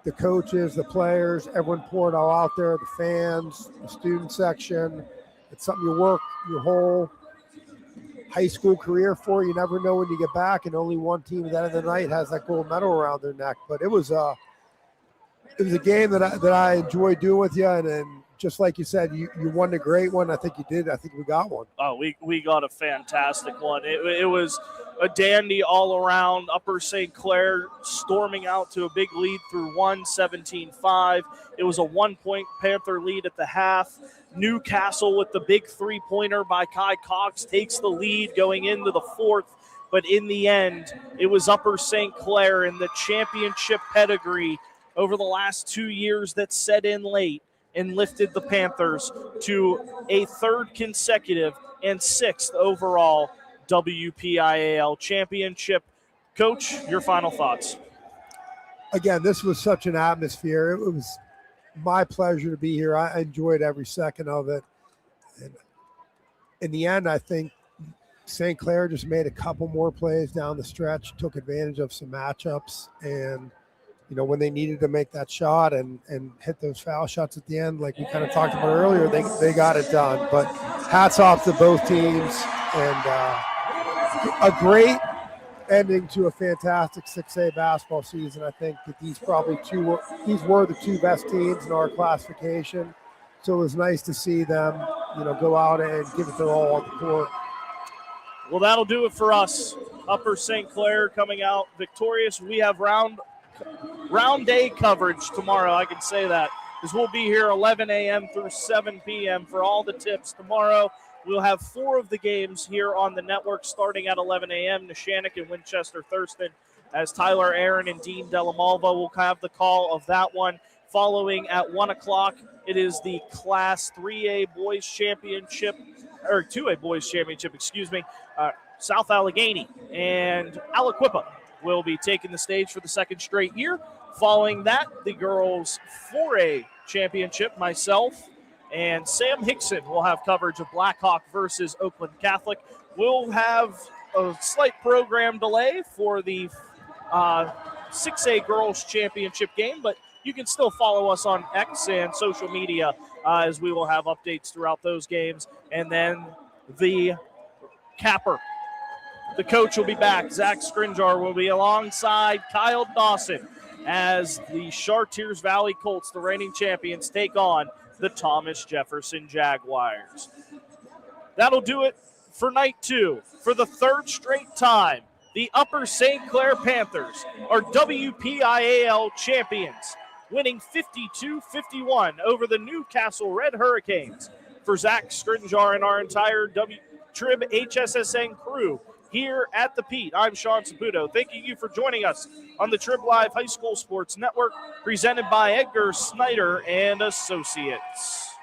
the coaches, the players, everyone pouring all out there, the fans, the student section. It's something you work your whole high school career for. You never know when you get back, and only one team at the end of the night has that gold medal around their neck. But it was a game that I enjoyed doing with you, and just like you said, you won a great one. I think you did. I think we got one. Oh, we got a fantastic one. It was a dandy all around. Upper St. Clair storming out to a big lead through 17-5. It was a 1-point Panther lead at the half. Newcastle with the big three-pointer by Kai Cox takes the lead going into the fourth. But in the end, it was Upper St. Clair in the championship pedigree over the last 2 years that set in late and lifted the Panthers to a third consecutive and sixth overall WPIAL championship. Coach, your final thoughts. Again, this was such an atmosphere. It was my pleasure to be here. I enjoyed every second of it. And in the end, I think St. Clair just made a couple more plays down the stretch, took advantage of some matchups, and when they needed to make that shot and hit those foul shots at the end, like we kind of talked about earlier, they got it done. But hats off to both teams, and a great ending to a fantastic 6A basketball season. I think that these were the two best teams in our classification. So it was nice to see them, go out and give it their all on the court. Well, that'll do it for us. Upper St. Clair coming out victorious. We have round day coverage tomorrow, I can say that, because we'll be here 11 a.m. through 7 p.m. for all the tips tomorrow. We'll have 4 of the games here on the network starting at 11 a.m. Neshannock and Winchester Thurston as Tyler Aaron and Dean Delamalva will have the call of that one. Following at 1 o'clock, it is the Class 3A Boys Championship, or 2A Boys Championship, South Allegheny and Aliquippa will be taking the stage for the second straight year. Following that, the girls 4A Championship, myself and Sam Hickson will have coverage of Blackhawk versus Oakland Catholic. We'll have a slight program delay for the 6A Girls Championship game, but you can still follow us on X and social media as we will have updates throughout those games. And then the capper, the coach will be back. Zach Scrinjar will be alongside Kyle Dawson as the Chartiers Valley Colts, the reigning champions, take on the Thomas Jefferson Jaguars. That'll do it for night 2. For the third straight time, the Upper St. Clair Panthers are WPIAL champions, winning 52-51 over the Newcastle Red Hurricanes. For Zach Scrinjar and our entire Trib HSSN crew here at the Pete, I'm Sean Saputo. Thanking you for joining us on the Trib Live High School Sports Network, presented by Edgar Snyder and Associates.